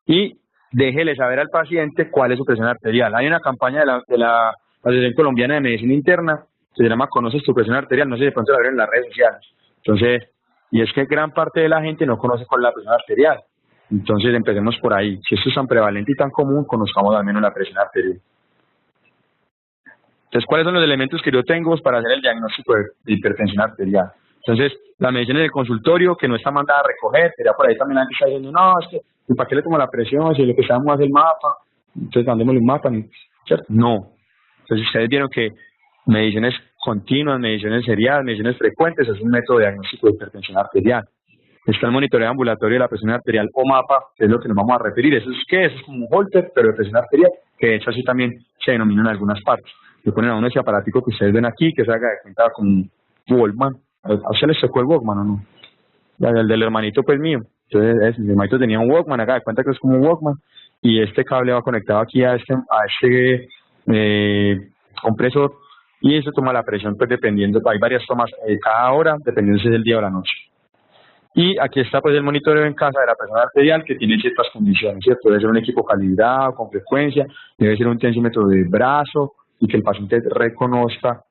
Y déjele saber al paciente cuál es su presión arterial. Hay una campaña de la Asociación Colombiana de Medicina Interna que se llama Conoces tu presión arterial, no sé si de pronto la vieron en las redes sociales. Entonces, y es que gran parte de la gente no conoce cuál es la presión arterial. Entonces empecemos por ahí. Si esto es tan prevalente y tan común, conozcamos al menos la presión arterial. Entonces, ¿cuáles son los elementos que yo tengo para hacer el diagnóstico de hipertensión arterial? Entonces, la medicina en el consultorio, que no está mandada a recoger, que ya por ahí también la gente está diciendo, no, es que, ¿para qué le tomo la presión? Si lo que sabemos es el mapa, entonces mandémosle un mapa, ¿cierto? No. Entonces, ustedes vieron que mediciones continuas, mediciones seriadas, mediciones frecuentes, es un método de diagnóstico de hipertensión arterial. Está el monitoreo ambulatorio de la presión arterial o mapa, que es lo que nos vamos a referir. ¿Eso es qué? Eso es como un Holter, pero de presión arterial, que de hecho así también se denomina en algunas partes. Le ponen a uno ese aparatico que ustedes ven aquí, que se haga de cuenta como un Walkman. ¿A usted les tocó el Walkman o no? El del hermanito pues mío. Entonces, mi hermanito tenía un Walkman, haga de cuenta que es como un Walkman, y este cable va conectado aquí a este compresor, y eso toma la presión pues dependiendo, hay varias tomas cada hora, dependiendo si es el día o la noche. Y aquí está pues el monitoreo en casa de la presión arterial, que tiene ciertas condiciones, ¿cierto? Debe ser un equipo calibrado, con frecuencia, debe ser un tensímetro de brazo, y que el paciente reconozca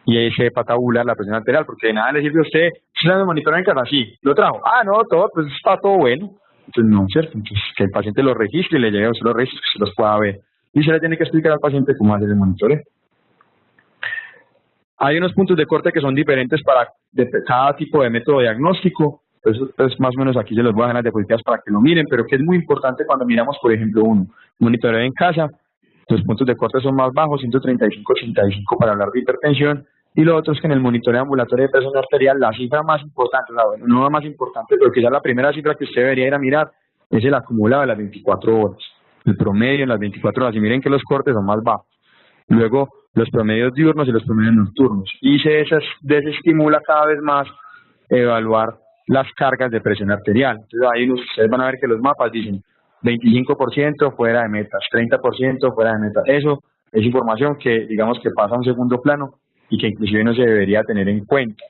y sepa tabular la presión arterial, porque de nada le sirve a usted, si el monitoreo en casa, sí, lo trajo, no, todo, pues está todo bueno, entonces no, ¿cierto? Entonces que el paciente lo registre y le llegue a usted los registros, que se los pueda ver, y se le tiene que explicar al paciente cómo hacer el monitoreo. Hay unos puntos de corte que son diferentes para cada tipo de método diagnóstico, pues más o menos aquí se los voy a dejar en las diapositivas para que lo miren, pero que es muy importante cuando miramos, por ejemplo, un monitoreo en casa. Los puntos de corte son más bajos, 135-85 para hablar de hipertensión, y lo otro es que en el monitoreo ambulatorio de presión arterial, la cifra más importante, no la más importante, pero quizás la primera cifra que usted debería ir a mirar, es el acumulado de las 24 horas, el promedio en las 24 horas, y miren que los cortes son más bajos. Luego, los promedios diurnos y los promedios nocturnos, y se desestimula cada vez más evaluar las cargas de presión arterial. Entonces ahí ustedes van a ver que los mapas dicen 25% fuera de metas, 30% fuera de metas. Eso es información que digamos que pasa a un segundo plano y que inclusive no se debería tener en cuenta.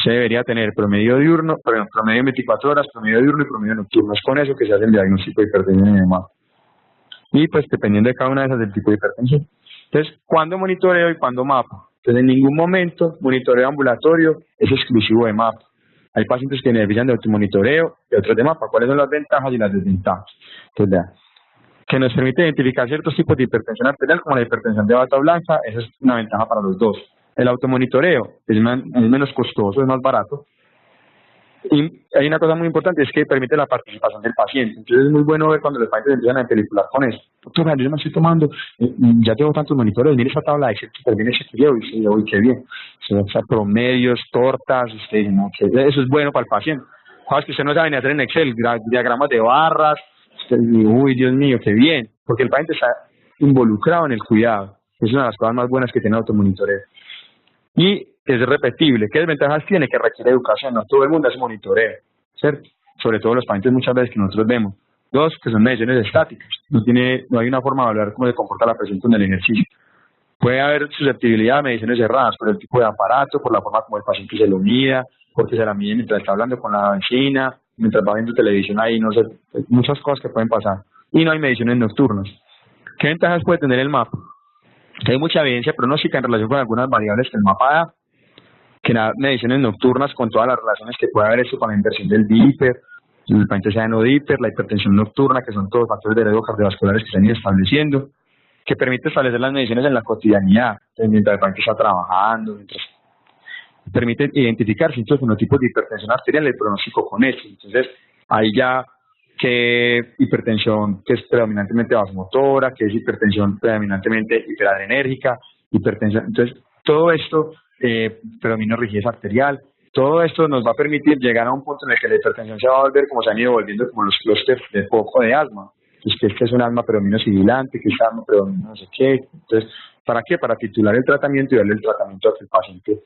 Se debería tener promedio diurno, promedio de 24 horas, promedio diurno y promedio nocturno. Es con eso que se hace el diagnóstico de hipertensión en el mapa. Y pues dependiendo de cada una de esas del tipo de hipertensión. Entonces, ¿cuándo monitoreo y cuándo mapa? Entonces, en ningún momento monitoreo ambulatorio es exclusivo de mapa. Hay pacientes que benefician de automonitoreo y otros de mapa. ¿Cuáles son las ventajas y las desventajas? Entonces, vean, que nos permite identificar ciertos tipos de hipertensión arterial, como la hipertensión de bata blanca. Esa es una ventaja para los dos. El automonitoreo es menos costoso, es más barato. Y hay una cosa muy importante, es que permite la participación del paciente. Entonces es muy bueno ver cuando los pacientes empiezan a pelicular con eso. Doctor, yo me estoy tomando, ya tengo tantos monitores, mire esa tabla de Excel, súper bien ese video, y dice, uy, qué bien. O sea, promedios, tortas, usted dice, no, eso es bueno para el paciente. Cosas que usted no sabe ni hacer en Excel, diagramas de barras, usted dice, uy, Dios mío, qué bien. Porque el paciente está involucrado en el cuidado. Es una de las cosas más buenas que tiene el automonitoreo. Y es repetible. ¿Qué desventajas tiene? Que requiere educación. No todo el mundo hace monitoreo, ¿cierto? Sobre todo los pacientes muchas veces que nosotros vemos. Dos, que son mediciones estáticas. No hay una forma de evaluar cómo se comporta la presión con el ejercicio. Puede haber susceptibilidad a mediciones erradas por el tipo de aparato, por la forma como el paciente se lo mida, porque se la mide mientras está hablando con la vecina, mientras va viendo televisión ahí, no sé, muchas cosas que pueden pasar. Y no hay mediciones nocturnas. ¿Qué ventajas puede tener el mapa? Que hay mucha evidencia pronóstica en relación con algunas variables que el mapa da, que las mediciones nocturnas con todas las relaciones que puede haber esto con la inversión del DIPER, el paciente sea no DIPER, la hipertensión nocturna, que son todos factores de riesgo cardiovasculares que se han ido estableciendo, que permite establecer las mediciones en la cotidianidad, mientras el paciente está trabajando, mientras permite identificar ciertos fenotipos de hipertensión arterial y el pronóstico con esto. Entonces, ahí ya que hipertensión que es predominantemente vasomotora, que es hipertensión predominantemente hiperadrenérgica, hipertensión. Entonces, todo esto, predomina rigidez arterial, todo esto nos va a permitir llegar a un punto en el que la hipertensión se va a volver como se han ido volviendo como los clústeres de foco de asma. Pues que este es un asma predominio sibilante, que este asma predominio no sé qué. Entonces, ¿para qué? Para titular el tratamiento y darle el tratamiento a que el paciente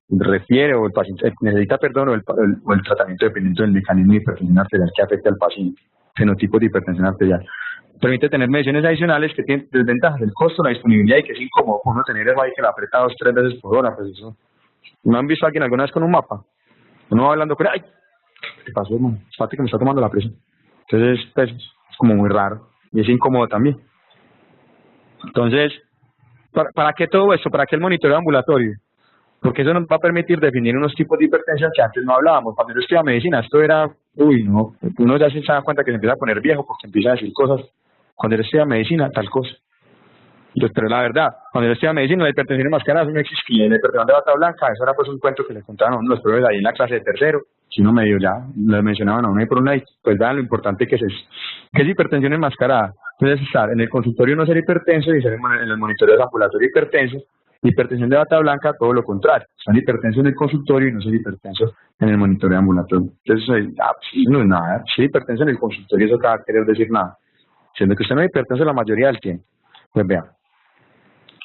refiere o el paciente necesita, perdón, o el tratamiento dependiendo del mecanismo de hipertensión arterial que afecta al paciente, fenotipos de hipertensión arterial. Permite tener mediciones adicionales que tienen desventajas, el costo, la disponibilidad y que es incómodo uno tener eso ahí que la aprieta 2 o 3 veces por hora. Pues eso, ¿no han visto a alguien alguna vez con un mapa? Uno va hablando con, ¡ay! ¿Qué pasó, hermano? Espérate que me está tomando la presión. Entonces, pues, es como muy raro y es incómodo también. Entonces, ¿para qué todo esto? ¿Para qué el monitoreo ambulatorio? Porque eso nos va a permitir definir unos tipos de hipertensión que antes no hablábamos. Cuando yo estudiaba medicina, esto era, no, uno ya se da cuenta que se empieza a poner viejo porque empieza a decir cosas. Cuando yo estudiaba medicina, tal cosa. Entonces, pero la verdad, cuando yo estudiaba medicina, la hipertensión enmascarada no existía. La hipertensión de bata blanca, eso era pues un cuento que le contaban a uno los profesores ahí en la clase de tercero. Si uno medio ya lo mencionaban a uno y por una, pues vean lo importante que es eso. ¿Qué es hipertensión enmascarada? Entonces, estar en el consultorio no ser hipertenso y ser en el monitoreo ambulatorio hipertenso. Hipertensión de bata blanca, todo lo contrario. Son hipertensos en el consultorio y no son hipertensos en el monitoreo ambulatorio. Entonces, pues, no es nada. Si es hipertenso en el consultorio, eso acaba de querer decir nada. Siendo que usted no es hipertenso la mayoría del tiempo. Pues vean,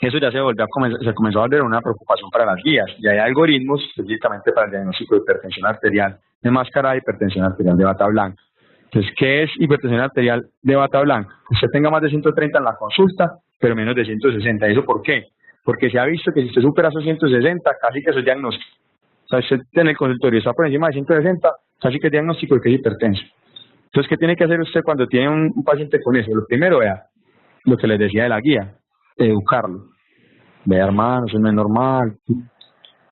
eso ya se comenzó a volver una preocupación para las guías. Y hay algoritmos específicamente para el diagnóstico de hipertensión arterial enmascarada y hipertensión arterial de bata blanca. Entonces, ¿qué es hipertensión arterial de bata blanca? Usted tenga más de 130 en la consulta, pero menos de 160. ¿Eso por qué? Porque se ha visto que si usted supera esos 160, casi que eso es diagnóstico. O sea, usted en el consultorio está por encima de 160, casi que es diagnóstico de que es hipertenso. Entonces, ¿qué tiene que hacer usted cuando tiene un paciente con eso? Lo primero, vea, lo que les decía de la guía, educarlo. Vea, hermano, eso no es normal.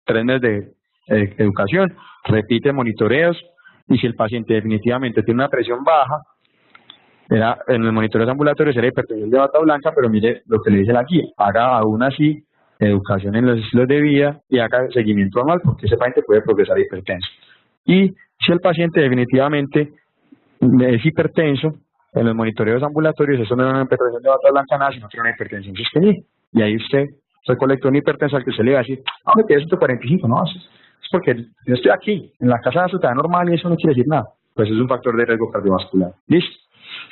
3 meses de educación, repite monitoreos, y si el paciente definitivamente tiene una presión baja, en el monitoreo ambulatorio será hipertensión de bata blanca, pero mire lo que le dice la guía, haga aún así educación en los estilos de vida y haga seguimiento anual, porque ese paciente puede progresar a hipertenso. Y si el paciente definitivamente es hipertenso, en los monitoreos ambulatorios eso no es una hipertensión de bata blanca nada, sino que es una hipertensión sostenida. Y ahí usted recolectó un hipertenso al que usted le va a decir, ah, me pide 145, no, es porque yo estoy aquí, en la casa de la ciudad normal y eso no quiere decir nada. pues es un factor de riesgo cardiovascular. ¿Listo?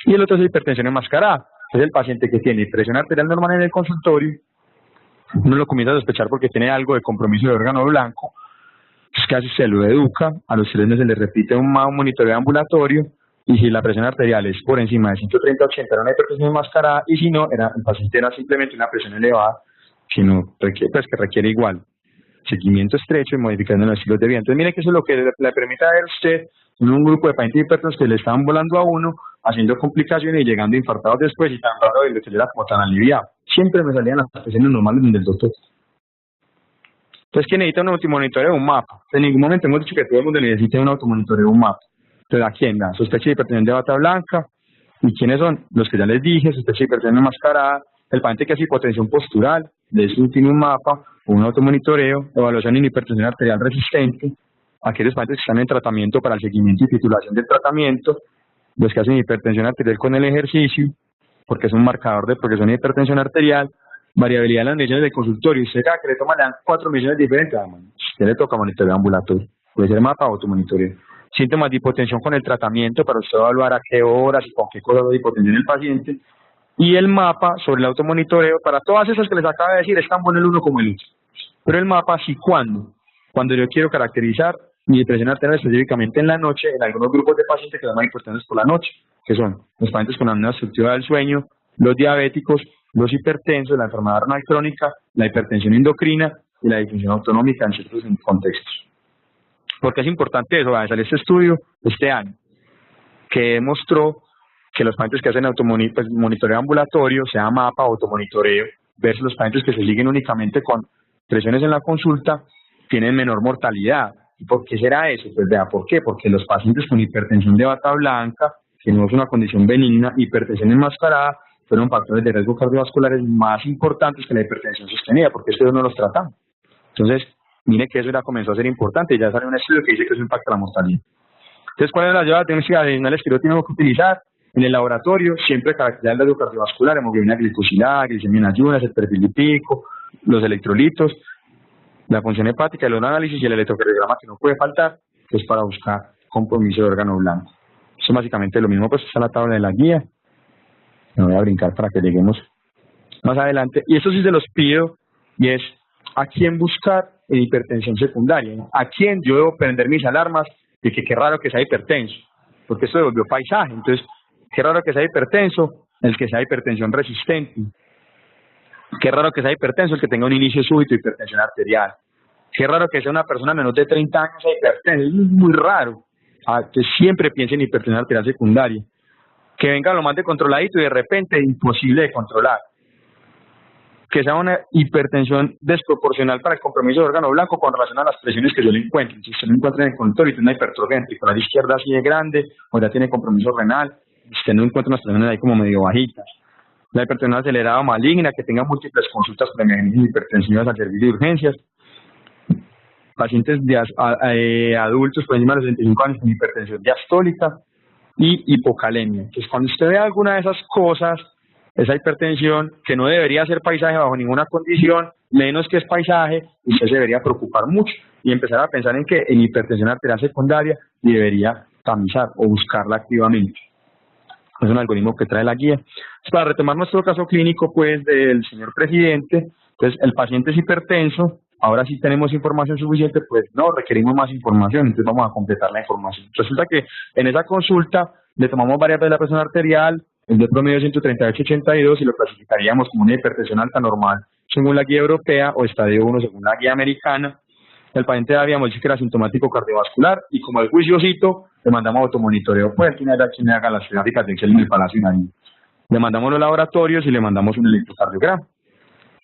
Y el otro es la hipertensión enmascarada. Es el paciente que tiene presión arterial normal en el consultorio, uno lo comienza a sospechar porque tiene algo de compromiso de órgano blanco, pues casi se lo educa, a los 3 meses le repite un monitoreo ambulatorio, y si la presión arterial es por encima de 130/80 era una hipertensión enmascarada, y si no, el paciente era simplemente una presión elevada, que requiere igual seguimiento estrecho y modificación de los estilos de vida. Entonces mire que eso es lo que le permite ver a usted en un grupo de pacientes hipertensos que le estaban volando a uno, haciendo complicaciones y llegando infartados después, y tan raro de que era como tan aliviado. Siempre me salían las presiones normales del doctor. Entonces, ¿quién necesita un automonitoreo? Un mapa. En ningún momento hemos dicho que todo el mundo necesita un automonitoreo, un mapa. Entonces, ¿a quién? La sospecha de hipertensión de bata blanca. ¿Y quiénes son? Los que ya les dije, sospecha de hipertensión enmascarada, el paciente que hace hipotensión postural, de eso tiene un mapa, o un automonitoreo, evaluación en hipertensión arterial resistente, aquellos pacientes que están en tratamiento para el seguimiento y titulación del tratamiento, los que hacen hipertensión arterial con el ejercicio, porque es un marcador de progresión de hipertensión arterial, variabilidad en las mediciones del consultorio. Usted cada que le toma le dan 4 mediciones diferentes, usted le toca monitoreo ambulatorio, puede ser mapa o automonitoreo. Síntomas de hipotensión con el tratamiento, para usted evaluar a qué horas y con qué cosas de hipotensión el paciente, y el mapa sobre el automonitoreo. Para todas esas que les acabo de decir, es tan bueno el uno como el otro. Pero el mapa sí, cuando yo quiero caracterizar mi presión arterial específicamente en la noche, en algunos grupos de pacientes que son más importantes por la noche, que son los pacientes con apnea obstructiva del sueño, los diabéticos, los hipertensos, la enfermedad renal crónica, la hipertensión endocrina y la disfunción autonómica en ciertos contextos. ¿Por qué es importante eso? Salió este estudio este año que demostró que los pacientes que hacen monitoreo ambulatorio, sea mapa o automonitoreo, versus los pacientes que se siguen únicamente con presiones en la consulta, tienen menor mortalidad. ¿Y por qué será eso? Pues vea, ¿por qué? Porque los pacientes con hipertensión de bata blanca, que no es una condición benigna, hipertensión enmascarada, fueron factores de riesgo cardiovasculares más importantes que la hipertensión sostenida, porque estos no los tratamos. Entonces, mire que eso ya comenzó a ser importante, y ya salió un estudio que dice que eso impacta la mortalidad. Entonces, ¿cuáles son las llevadas adicionales que yo tengo que utilizar? En el laboratorio, siempre caracterizar el riesgo cardiovascular, hemoglobina glicosilada, glicemia en ayunas, el perfil lipídico, los electrolitos, la función hepática, los análisis y el electrocardiograma que no puede faltar, que es para buscar compromiso de órgano blanco. Eso básicamente lo mismo, pues está en la tabla de la guía. Me voy a brincar para que lleguemos más adelante. Y eso sí se los pido, y es a quién buscar en hipertensión secundaria, ¿no? A quién yo debo prender mis alarmas de que qué raro que sea hipertenso, porque esto devolvió paisaje. Entonces, qué raro que sea hipertenso el que sea hipertensión resistente. Qué raro que sea hipertenso el que tenga un inicio súbito de hipertensión arterial. Qué raro que sea una persona menos de 30 años hipertensa. Es muy raro. Que siempre piense en hipertensión arterial secundaria. Que venga lo más de controladito y de repente imposible de controlar. Que sea una hipertensión desproporcional para el compromiso de órgano blanco con relación a las presiones que yo le encuentro. Si usted lo encuentra en el consultorio y tiene una hipertrofia ventricular izquierda así de grande, o ya tiene compromiso renal, usted no encuentra unas presiones ahí como medio bajitas. La hipertensión acelerada o maligna, que tenga múltiples consultas por emergencias hipertensivas al servicio de urgencias. Pacientes adultos por encima de los 65 años con hipertensión diastólica y hipocalemia, que es cuando usted ve alguna de esas cosas, esa hipertensión que no debería ser paisaje bajo ninguna condición, menos que es paisaje, usted se debería preocupar mucho y empezar a pensar en que en hipertensión arterial secundaria debería tamizar o buscarla activamente. Es un algoritmo que trae la guía. Para retomar nuestro caso clínico, pues, del señor presidente, entonces el paciente es hipertenso, ahora sí tenemos información suficiente, pues no, requerimos más información, entonces vamos a completar la información. Resulta que en esa consulta le tomamos variables de la presión arterial, el de promedio 138/82, y lo clasificaríamos como una hipertensión alta normal según la guía europea o estadio 1 según la guía americana. El paciente habíamos dicho que era sintomático cardiovascular, y como el juiciosito, le mandamos automonitoreo, pues quien haga las gráficas de Excel en el Palacio Nariño. Le mandamos los laboratorios y le mandamos un electrocardiograma.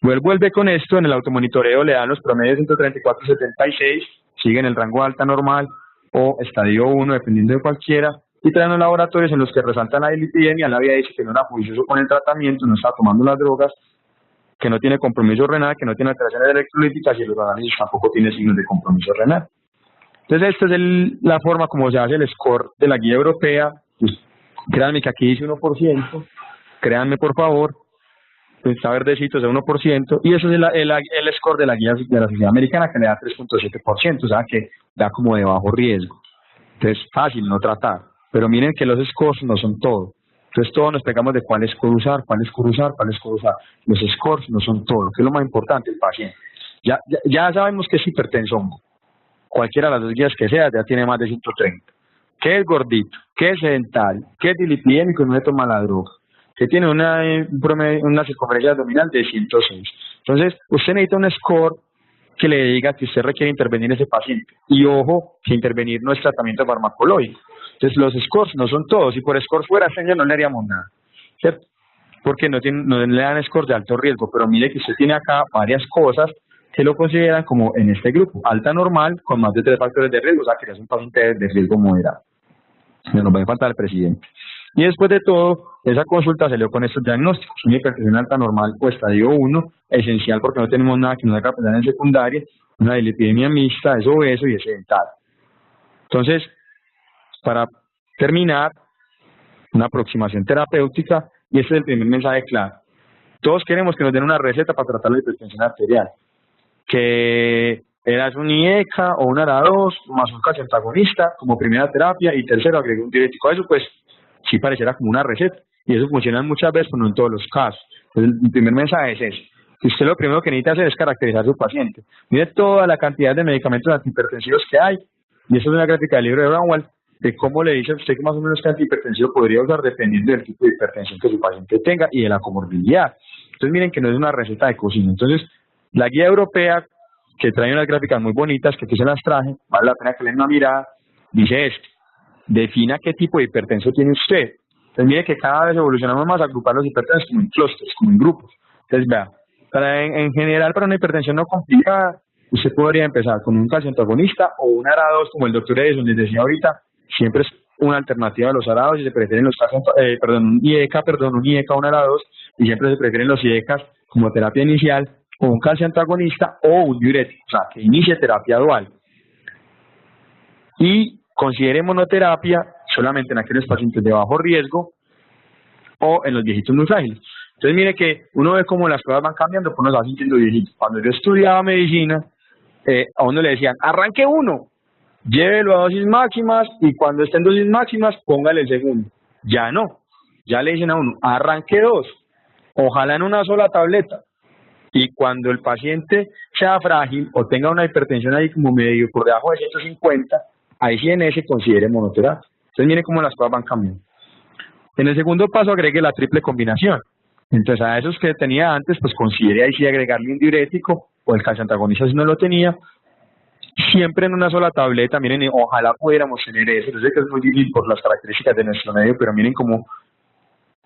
Vuelve con esto, en el automonitoreo le dan los promedios 134/76, sigue en el rango alta normal o estadio 1, dependiendo de cualquiera, y traen los laboratorios en los que resaltan la lipidemia. Le había dicho que no era juicioso con el tratamiento, no estaba tomando las drogas, que no tiene compromiso renal, que no tiene alteraciones electrolíticas, y los análisis tampoco tiene signos de compromiso renal. Entonces, esta es la forma como se hace el score de la guía europea. Pues, créanme que aquí dice 1%, créanme por favor, está verdecito, es de 1%, y eso es el score de la guía de la Sociedad Americana, que le da 3.7%, o sea que da como de bajo riesgo. Entonces, fácil no tratar. pero miren que los scores no son todo. Entonces todos nos pegamos de cuál score usar, cuál score usar, cuál score usar. Los scores no son todo, que es lo más importante, el paciente. Ya sabemos que es hipertenso, cualquiera de las dos guías que sea, ya tiene más de 130. Que es gordito, que es sedentario, que es dilipidémico y no le toma la droga, que tiene una circunferencia abdominal de 106. Entonces, usted necesita un score que le diga que usted requiere intervenir en ese paciente. Y ojo, que intervenir no es tratamiento farmacológico. Entonces, los scores no son todos. Si por scores fuera señor, no le haríamos nada, ¿cierto? Porque no le dan scores de alto riesgo. Pero mire que usted tiene acá varias cosas que lo consideran como en este grupo. Alta normal, con más de 3 factores de riesgo, o sea, que es un paciente de riesgo moderado. No nos va a faltar el presidente. Y después de todo, esa consulta salió con estos diagnósticos. Una hipertensión alta normal o estadio 1, esencial porque no tenemos nada que nos haga pensar en secundaria, una dilipidemia mixta, es obeso y es sedentario. Entonces, para terminar, una aproximación terapéutica, y este es el primer mensaje claro. Todos queremos que nos den una receta para tratar la hipertensión arterial, que eras un IECA o un ARA2 más un calcio antagonista como primera terapia y tercero agregué un diurético. Eso pues sí pareciera como una receta y eso funciona muchas veces, pero no en todos los casos. Entonces, el primer mensaje es ese, que usted lo primero que necesita hacer es caracterizar a su paciente. Mire toda la cantidad de medicamentos antihipertensivos que hay, y eso es una gráfica del libro de Bramwell, de cómo le dice a usted que más o menos qué antihipertensivo podría usar dependiendo del tipo de hipertensión que su paciente tenga y de la comorbilidad. Entonces miren que no es una receta de cocina. Entonces la guía europea, que trae unas gráficas muy bonitas, que aquí se las traje, vale la pena que le den una mirada, dice esto: defina qué tipo de hipertenso tiene usted. Entonces mire que cada vez evolucionamos más a agrupar los hipertensos como en clústeres, como en grupos. Entonces vea, en general para una hipertensión no complicada, usted podría empezar con un calcio antagonista o un ARA2, como el doctor Edison les decía ahorita, siempre es una alternativa a los ARA2 y se prefieren los un IECA o un ARA2, y siempre se prefieren los IECAs como terapia inicial, o un calcio antagonista o un diurético, o sea, que inicie terapia dual. Y considere monoterapia solamente en aquellos pacientes de bajo riesgo o en los viejitos muy frágiles. Entonces mire que uno ve cómo las cosas van cambiando, pues nos va sintiendo viejitos. Cuando yo estudiaba medicina, a uno le decían, arranque uno, llévelo a dosis máximas y cuando esté en dosis máximas, póngale el segundo. Ya no, ya le dicen a uno, arranque 2, ojalá en una sola tableta. Y cuando el paciente sea frágil o tenga una hipertensión ahí como medio por debajo de 150, ahí sí en ese considere monoterapia. Entonces miren cómo las cosas van cambiando. En el segundo paso agregue la triple combinación. Entonces a esos que tenía antes, pues considere ahí sí agregarle un diurético o el calcio antagonista si no lo tenía. Siempre en una sola tableta, miren, ojalá pudiéramos tener eso. Yo sé que es muy difícil por las características de nuestro medio, pero miren cómo.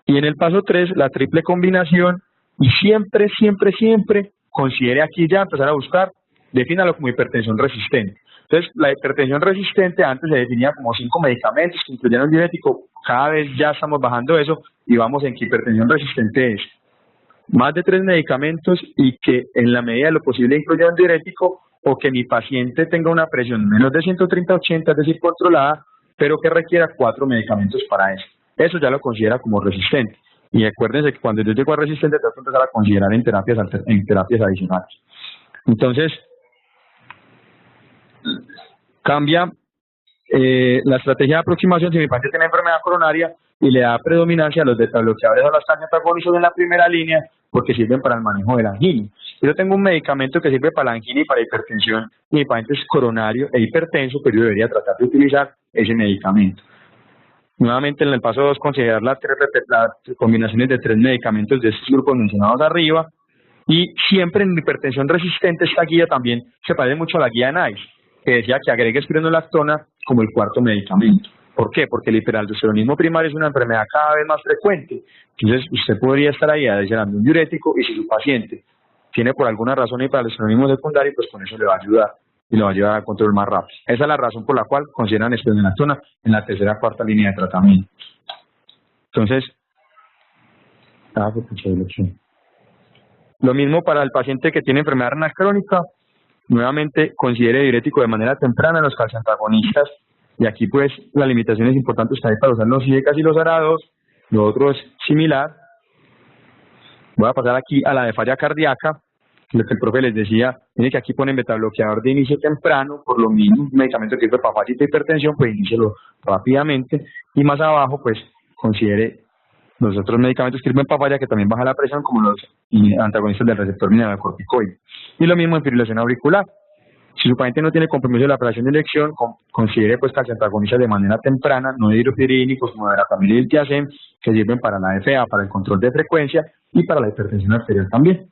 Y en el paso 3, la triple combinación. Y siempre considere aquí ya empezar a buscar, defínalo como hipertensión resistente. Entonces, la hipertensión resistente antes se definía como 5 medicamentos que incluyeran un diurético. Cada vez ya estamos bajando eso y vamos en que hipertensión resistente es más de 3 medicamentos y que en la medida de lo posible incluya un diurético o que mi paciente tenga una presión menos de 130/80, es decir, controlada, pero que requiera 4 medicamentos para eso. Eso ya lo considera como resistente. Y acuérdense que cuando yo llego a resistente tengo que empezar a considerar en terapias adicionales. Entonces, cambia la estrategia de aproximación si mi paciente tiene enfermedad coronaria y le da predominancia a los beta-bloqueadores o las antagonistas en la primera línea porque sirven para el manejo de la angina. Yo tengo un medicamento que sirve para la angina y para hipertensión y mi paciente es coronario e hipertenso, pero yo debería tratar de utilizar ese medicamento. Nuevamente en el paso 2 considerar las combinaciones de 3 medicamentos de estos grupos mencionados arriba, y siempre en hipertensión resistente esta guía también se parece mucho a la guía NICE, que decía que agregue espironolactona como el 4º medicamento. ¿Por qué? Porque el hiperaldosteronismo primario es una enfermedad cada vez más frecuente. Entonces usted podría estar ahí adicionando un diurético y si su paciente tiene por alguna razón hiperaldosteronismo secundario, pues con eso le va a ayudar. Y lo va a ayudar a control más rápido. Esa es la razón por la cual consideran espironolactona en la 3ª o 4ª línea de tratamiento. Entonces, lo mismo para el paciente que tiene enfermedad renal crónica. Nuevamente, considere diurético de manera temprana en los calciantagonistas. Y aquí, pues, la limitación es importante está ahí para usar los IECAs y los ARA2. Lo otro es similar. Voy a pasar aquí a la de falla cardíaca. lo que el profe les decía, tiene que aquí ponen betabloqueador de inicio temprano, por lo mismo, un medicamento que sirve para fácil de hipertensión, pues inícielo rápidamente, y más abajo, pues considere los otros medicamentos que sirven para falla, que también baja la presión, como los antagonistas del receptor mineralocorticoide. Y lo mismo en fibrilación auricular. Si su paciente no tiene compromiso de la operación de elección, considere pues calciantagonistas de manera temprana, no hidropirínicos como verapamil y el Tiazem, que sirven para la FA, para el control de frecuencia y para la hipertensión arterial también.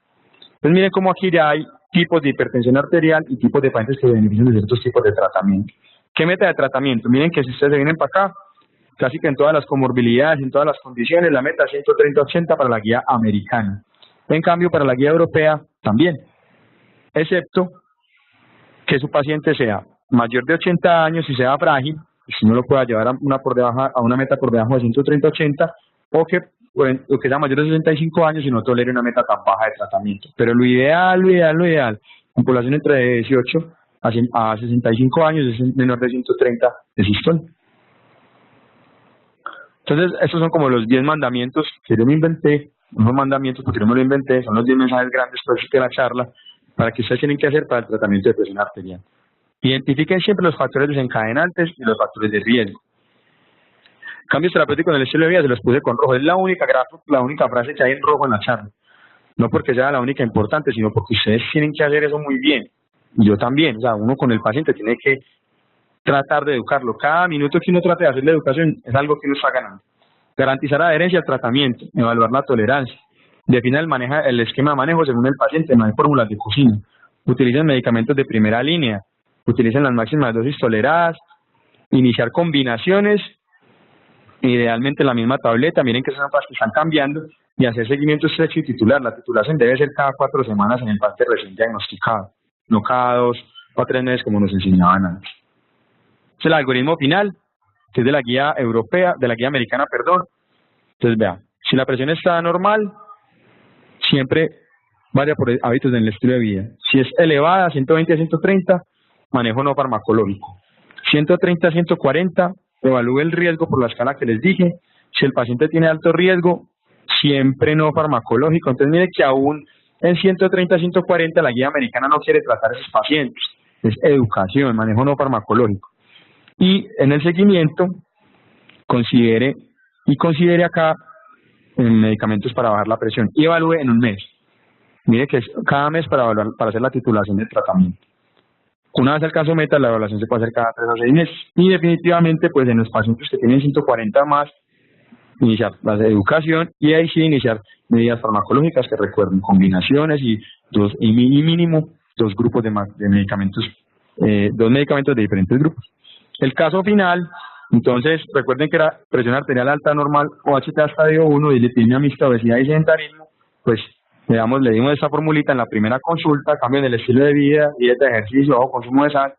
Entonces miren cómo aquí ya hay tipos de hipertensión arterial y tipos de pacientes que benefician de ciertos tipos de tratamiento. ¿Qué meta de tratamiento? Miren que si ustedes se vienen para acá, casi que en todas las comorbilidades, en todas las condiciones, la meta es 130-80 para la guía americana. En cambio, para la guía europea también, excepto que su paciente sea mayor de 80 años y sea frágil, si no lo pueda llevar a una meta por debajo de 130-80, o que sea mayor de 65 años y no tolere una meta tan baja de tratamiento. Pero lo ideal, en población entre 18 a 65 años es menor de 130 de sistol. Entonces, estos son como los 10 mandamientos que yo me inventé, no mandamientos porque yo me lo inventé, son los 10 mensajes grandes de la charla, para que ustedes tienen que hacer para el tratamiento de presión arterial. Identifiquen siempre los factores desencadenantes y los factores de riesgo. Cambios terapéuticos en el estilo de vida se los puse con rojo. Es la única frase que hay en rojo en la charla. No porque sea la única importante, sino porque ustedes tienen que hacer eso muy bien. Y yo también. O sea, uno con el paciente tiene que tratar de educarlo. Cada minuto que uno trate de hacer la educación es algo que uno está ganando. Garantizar adherencia al tratamiento, evaluar la tolerancia. Defina el esquema de manejo según el paciente, no hay fórmulas de cocina. Utilicen medicamentos de primera línea, utilicen las máximas dosis toleradas, iniciar combinaciones, idealmente la misma tableta, miren que esas que están cambiando, y hacer seguimiento estrecho y titular. La titulación debe ser cada 4 semanas en el paciente recién diagnosticado, no cada 2 o 3 meses como nos enseñaban antes. Es el algoritmo final, que es de la guía europea, de la guía americana, perdón. Entonces vean, si la presión está normal, siempre vaya por hábitos en el estilo de vida. Si es elevada, 120 a 130, manejo no farmacológico. 130 a 140, evalúe el riesgo por la escala que les dije. Si el paciente tiene alto riesgo, siempre no farmacológico. Entonces mire que aún en 130 a 140 la guía americana no quiere tratar a esos pacientes. Es educación, manejo no farmacológico. Y en el seguimiento, considere acá medicamentos para bajar la presión y evalúe en un mes. Mire que es cada mes para hacer la titulación del tratamiento. Una vez alcanzo meta, la evaluación se puede hacer cada 3 a 6 meses. Y definitivamente, pues en los pacientes que tienen 140 más, iniciar la educación y ahí sí iniciar medidas farmacológicas que recuerden combinaciones y mínimo 2 grupos de medicamentos, 2 medicamentos de diferentes grupos. El caso final, entonces, recuerden que era presión arterial alta normal, OHT a estadio 1, dislipidemia mixta, obesidad y sedentarismo, pues le dimos esta formulita en la primera consulta, cambio en el estilo de vida, dieta, ejercicio, bajo consumo de sal,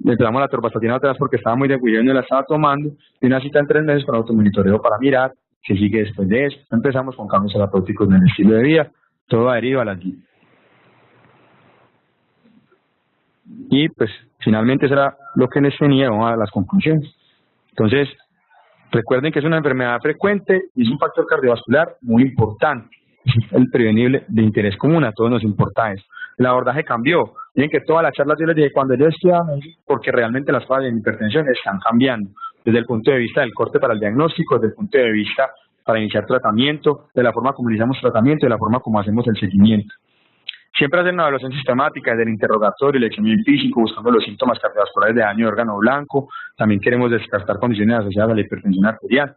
le empezamos la torvastatina atrás porque estaba muy descuidado y no la estaba tomando, y una cita en 3 meses para automonitoreo para mirar qué sigue después de eso. Empezamos con cambios terapéuticos en el estilo de vida, todo adherido a las guías. Y pues finalmente eso era lo que les tenía, vamos a las conclusiones. Entonces, recuerden que es una enfermedad frecuente y es un factor cardiovascular muy importante. Es el prevenible de interés común, a todos nos importa eso. El abordaje cambió. Miren que todas las charlas yo les dije, cuando yo estudiaba, porque realmente las fases de hipertensión están cambiando. Desde el punto de vista del corte para el diagnóstico, desde el punto de vista para iniciar tratamiento, de la forma como iniciamos tratamiento, de la forma como hacemos el seguimiento. Siempre hacer una evaluación sistemática desde el interrogatorio, el examen físico, buscando los síntomas cardiovasculares de daño de órgano blanco. También queremos descartar condiciones asociadas a la hipertensión arterial.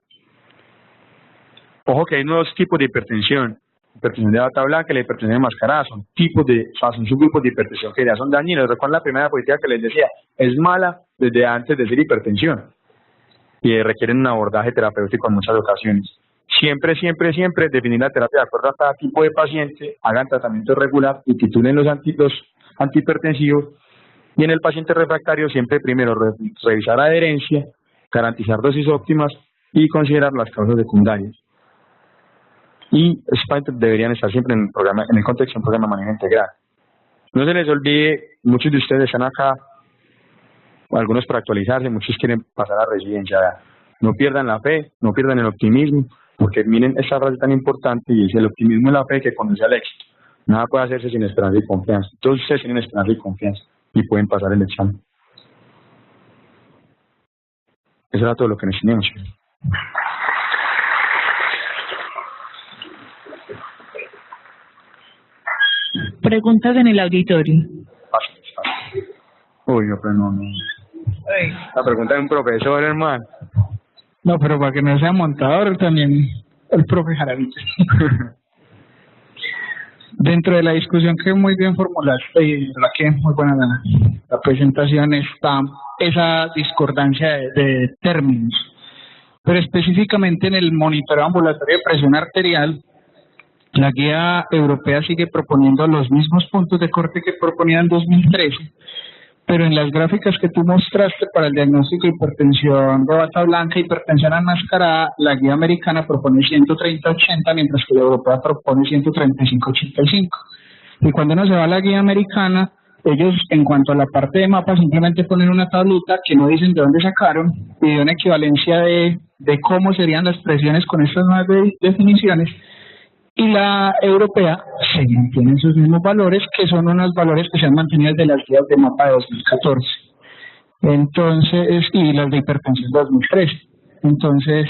Ojo que hay nuevos tipos de hipertensión. Hipertensión de bata blanca y la hipertensión enmascarada son son subgrupos de hipertensión que ya son dañinos. Recuerden la primera diapositiva que les decía, es mala desde antes de ser hipertensión y requieren un abordaje terapéutico en muchas ocasiones. Siempre definir la terapia de acuerdo a cada tipo de paciente, hagan tratamiento regular y titulen los antihipertensivos. Y en el paciente refractario siempre primero revisar adherencia, garantizar dosis óptimas y considerar las causas secundarias. Y esos pacientes deberían estar siempre en el contexto de un programa de manejo integral. No se les olvide, muchos de ustedes están acá, algunos para actualizarse, muchos quieren pasar a residencia. No pierdan la fe, no pierdan el optimismo, porque miren esta frase tan importante y es el optimismo y la fe que conduce al éxito. Nada puede hacerse sin esperanza y confianza. Todos ustedes tienen esperanza y confianza y pueden pasar el examen. Eso era todo lo que nos teníamos. Preguntas en el auditorio. Uy, no, pero no. La pregunta de un profesor, hermano. No, pero para que no sea montador también el profe Jaramillo. Dentro de la discusión que muy bien formulaste, y la verdad que muy buena la presentación, está esa discordancia de términos. Pero específicamente en el monitoreo ambulatorio de presión arterial, la guía europea sigue proponiendo los mismos puntos de corte que proponía en 2013, pero en las gráficas que tú mostraste para el diagnóstico de hipertensión de bata blanca, hipertensión enmascarada, la guía americana propone 130-80, mientras que la europea propone 135-85. Y cuando uno se va a la guía americana, ellos en cuanto a la parte de mapa simplemente ponen una tablita que no dicen de dónde sacaron y de una equivalencia de cómo serían las presiones con estas nuevas definiciones. Y la europea se mantienen sus mismos valores, que son unos valores que se han mantenido desde las guías de mapa de 2014. Entonces, y las de hipertensión de 2013. Entonces,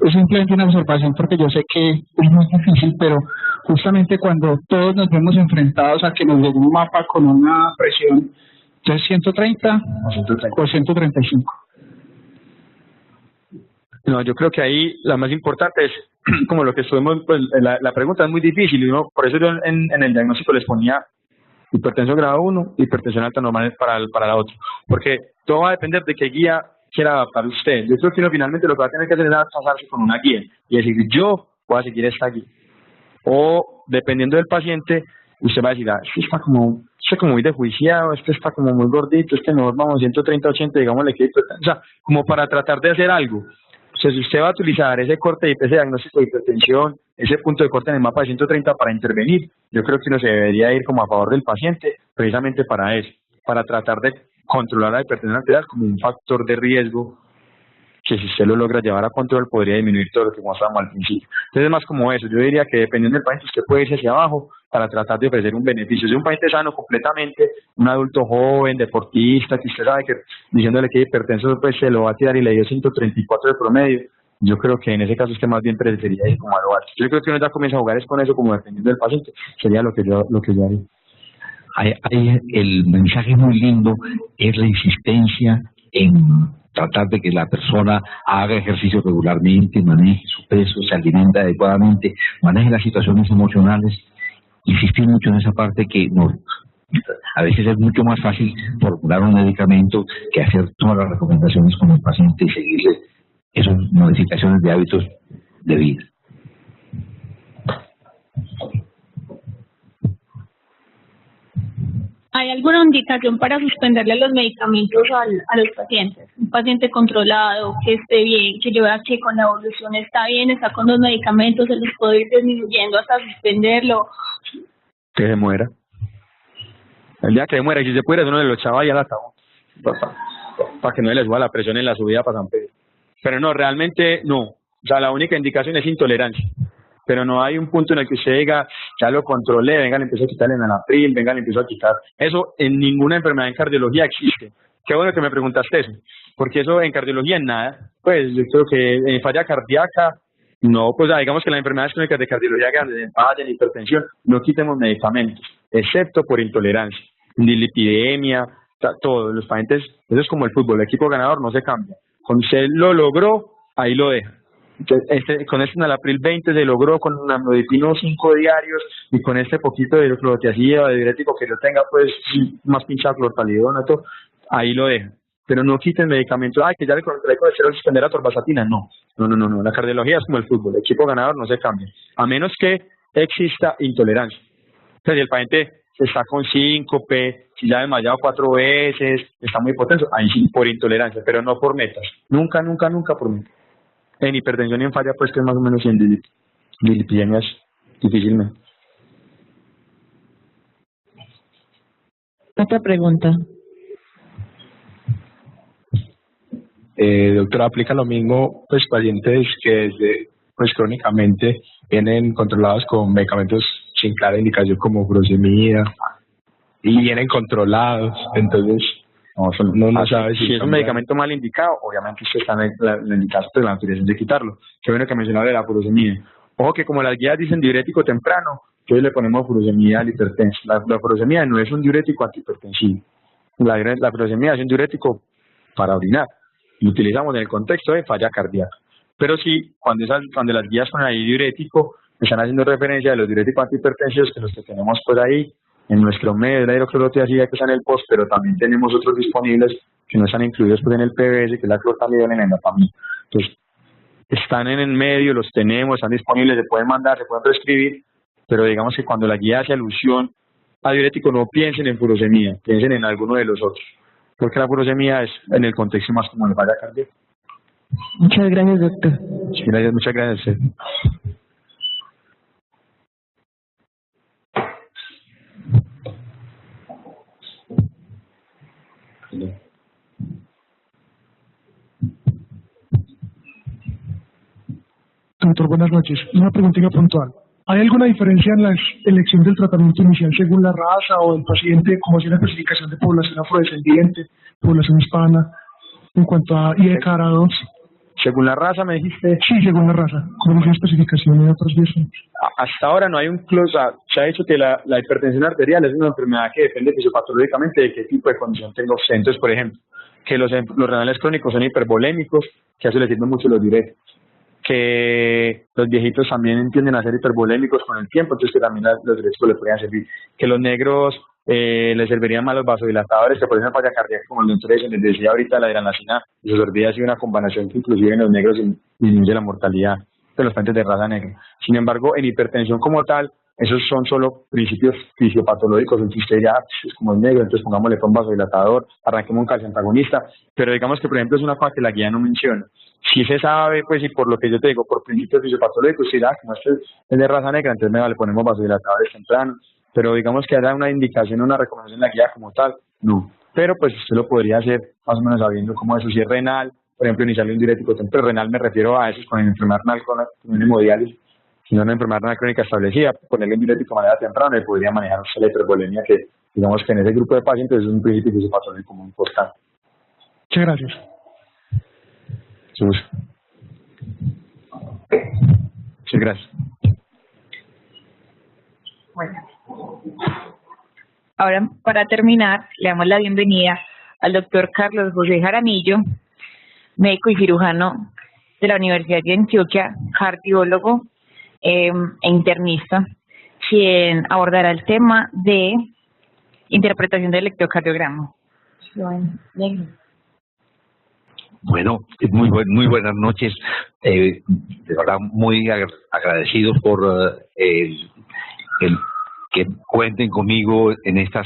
es simplemente una observación porque yo sé que es muy difícil, pero justamente cuando todos nos vemos enfrentados a que nos llegue un mapa con una presión de 130 o 135. No, yo creo que ahí la más importante es, como lo que estuvimos, pues la pregunta es muy difícil, y por eso yo en el diagnóstico les ponía hipertensión grado 1, hipertensión alta normal para la otra, porque todo va a depender de qué guía quiera adaptar usted. Yo creo que uno finalmente lo que va a tener que hacer es adaptarse con una guía y decir, yo voy a seguir esta guía. O dependiendo del paciente, usted va a decir, este está como muy desjuiciado, este está como muy gordito, este no, vamos 130-80, digámosle que, o sea, como para tratar de hacer algo. O sea, si usted va a utilizar ese corte ese diagnóstico de hipertensión, ese punto de corte en el mapa de 130 para intervenir, yo creo que uno se debería ir como a favor del paciente precisamente para eso, para tratar de controlar la hipertensión arterial como un factor de riesgo que si usted lo logra llevar a control podría disminuir todo lo que mostramos al principio. Entonces es más como eso, yo diría que dependiendo del paciente usted puede irse hacia abajo para tratar de ofrecer un beneficio. Si es un paciente sano completamente, un adulto joven, deportista, que usted sabe que diciéndole que es hipertenso pues se lo va a tirar y le dio 134 de promedio, yo creo que en ese caso usted más bien preferiría ir como a lo alto. Yo creo que uno ya comienza a jugar es con eso como dependiendo del paciente, sería lo que yo haría. El mensaje muy lindo es la insistencia en tratar de que la persona haga ejercicio regularmente, maneje su peso, se alimente adecuadamente, maneje las situaciones emocionales. Insistir mucho en esa parte que a veces es mucho más fácil formular un medicamento que hacer todas las recomendaciones con el paciente y seguirle esas modificaciones de hábitos de vida. ¿Hay alguna indicación para suspenderle los medicamentos a los pacientes? Un paciente controlado, que esté bien, que yo vea que con la evolución está bien, está con los medicamentos, se los puedo ir disminuyendo hasta suspenderlo. Que se muera. El día que se muera, si se pudiera, uno le lo echaba y al ataúd para que no le suba la presión en la subida para San Pedro. Pero no, realmente no. O sea, la única indicación es intolerancia. Pero no hay un punto en el que usted diga, ya lo controlé, venga, le empiezo a quitar el enalapril, venga, le empiezo a quitar. Eso en ninguna enfermedad en cardiología existe. Qué bueno que me preguntaste eso, porque eso en cardiología en nada. Pues yo creo que en falla cardíaca, no, pues digamos que las enfermedades crónicas de cardiología grandes, en falla, en hipertensión, no quitemos medicamentos, excepto por intolerancia, lipidemia, todos los pacientes, eso es como el fútbol, el equipo ganador no se cambia. Cuando usted lo logró, ahí lo deja. Entonces, con este enalapril 20 se logró con un amlodipino 5 diarios y con este poquito de clorotiazida o de diurético que yo tenga, pues más pinchado clortalidona, todo, ahí lo deja. Pero no quiten medicamentos, que ya le quiero suspender a torvastatina, no. La cardiología es como el fútbol, el equipo ganador no se cambia, a menos que exista intolerancia. Entonces, si el paciente está con síncope, si ya ha desmayado 4 veces, está muy hipotenso, ahí sí, por intolerancia, pero no por metas. Nunca por metas. En hipertensión y en falla, pues que es más o menos 100 lipidemias difícilmente. Otra pregunta. Doctora, aplica lo mismo, pues pacientes que desde, pues crónicamente vienen controlados con medicamentos sin clara indicación como furosemida y vienen controlados, entonces no sabe si es un medicamento mal indicado. Obviamente usted está en la indicación de la autorización de quitarlo. Qué bueno que mencionaba de la furosemida. Ojo que como las guías dicen diurético temprano, entonces le ponemos furosemida al hipertenso. La furosemida no es un diurético antihipertensivo. La furosemida es un diurético para orinar. Lo utilizamos en el contexto de falla cardíaca. Pero sí, cuando las guías con ahí diurético, están haciendo referencia a los diuréticos antihipertensivos, que los que tenemos por ahí en nuestro medio de la hidroclorotiazida que está en el post, pero también tenemos otros disponibles que no están incluidos pues en el PBS, que es la clortamidona y la endopamina. Entonces, están en el medio, los tenemos, están disponibles, se pueden mandar, se pueden prescribir, pero digamos que cuando la guía hace alusión a diurético, no piensen en furosemida, piensen en alguno de los otros, porque la furosemida es en el contexto más como de falla cardíaca. Muchas gracias, doctor. Sí, gracias, muchas gracias. Doctor, buenas noches. Una preguntita puntual. ¿Hay alguna diferencia en la elección del tratamiento inicial según la raza o el paciente, como si la clasificación de población afrodescendiente, población hispana, en cuanto a IECARA2? Según la raza, me dijiste. Sí, según la raza, como dice la especificación de otros 10 años. Hasta ahora no hay un se ha dicho que la hipertensión arterial es una enfermedad que depende fisiopatológicamente de qué tipo de condición tenga usted. Entonces, por ejemplo, que los renales crónicos son hipervolémicos, que a eso le sirven mucho los diuréticos. Que los viejitos también tienden a ser hipervolémicos con el tiempo, entonces que también los diuréticos le podrían servir. Que los negros les servirían más los vasodilatadores, que por ejemplo falla cardíaca, como el doctor les decía ahorita, la adrenalina y su sorbida ha sido una combinación que inclusive en los negros disminuye la mortalidad de los pacientes de raza negra. Sin embargo, en hipertensión como tal, esos son solo principios fisiopatológicos, entonces usted ya es como el negro, entonces pongámosle un vasodilatador, arranquemos un calcio antagonista, pero digamos que por ejemplo es una cosa que la guía no menciona. Si se sabe, pues, y por lo que yo te digo, por principios fisiopatológicos, si como este es de raza negra, entonces le ponemos vasodilatadores tempranos, pero digamos que haya una indicación, una recomendación en la guía como tal, no. Pero pues usted lo podría hacer más o menos sabiendo cómo eso, si es renal, por ejemplo, iniciarle un diurético temprano. Renal me refiero a esos con enfermedad renal con hemodiálisis, si no una enfermedad renal crónica establecida, ponerle un diurético de manera temprana y podría manejar la hipervolemia, que digamos que en ese grupo de pacientes es un principio fisiopatológico muy importante. Muchas gracias. Sí, gracias. Bueno, ahora para terminar, le damos la bienvenida al doctor Carlos José Jaramillo, médico y cirujano de la Universidad de Antioquia, cardiólogo e internista, quien abordará el tema de interpretación del electrocardiograma. Bueno, muy buenas noches. De verdad, muy agradecidos por el que cuenten conmigo en este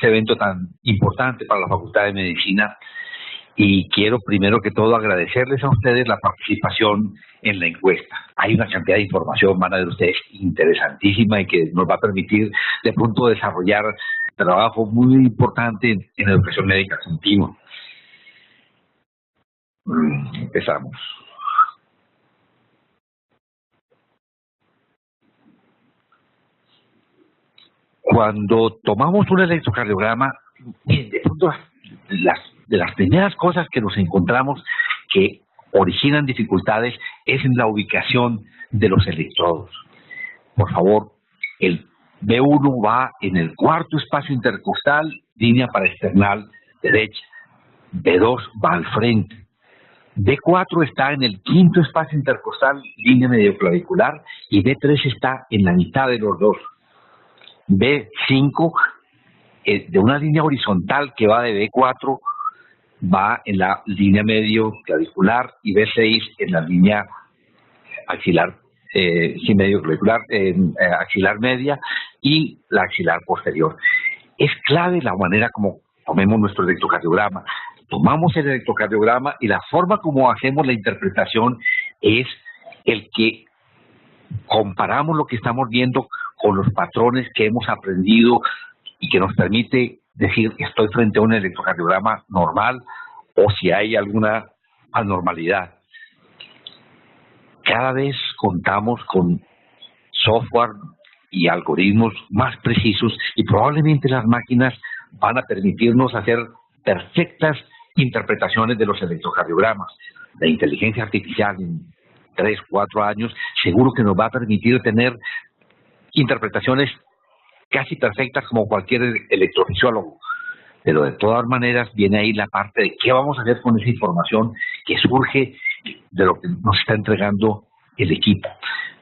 evento tan importante para la Facultad de Medicina. Y quiero primero que todo agradecerles a ustedes la participación en la encuesta. Hay una cantidad de información, van a ver ustedes, interesantísima y que nos va a permitir de pronto desarrollar trabajo muy importante en educación médica continua. Empezamos. Cuando tomamos un electrocardiograma, de pronto de las primeras cosas que nos encontramos que originan dificultades es en la ubicación de los electrodos. Por favor, el B1 va en el cuarto espacio intercostal, línea paraesternal derecha. B2 va al frente. B4 está en el quinto espacio intercostal, línea medioclavicular, y B3 está en la mitad de los dos. B5, de una línea horizontal que va de B4, va en la línea medio clavicular, y B6 en la línea axilar, medio clavicular, axilar media y la axilar posterior. Es clave la manera como tomemos nuestro electrocardiograma. Tomamos el electrocardiograma y la forma como hacemos la interpretación es el que comparamos lo que estamos viendo con los patrones que hemos aprendido y que nos permite decir estoy frente a un electrocardiograma normal o si hay alguna anormalidad. Cada vez contamos con software y algoritmos más precisos, y probablemente las máquinas van a permitirnos hacer perfectas interpretaciones de los electrocardiogramas. La inteligencia artificial en 3, 4 años seguro que nos va a permitir tener interpretaciones casi perfectas como cualquier electrofisiólogo. Pero de todas maneras viene ahí la parte de qué vamos a hacer con esa información que surge de lo que nos está entregando el equipo.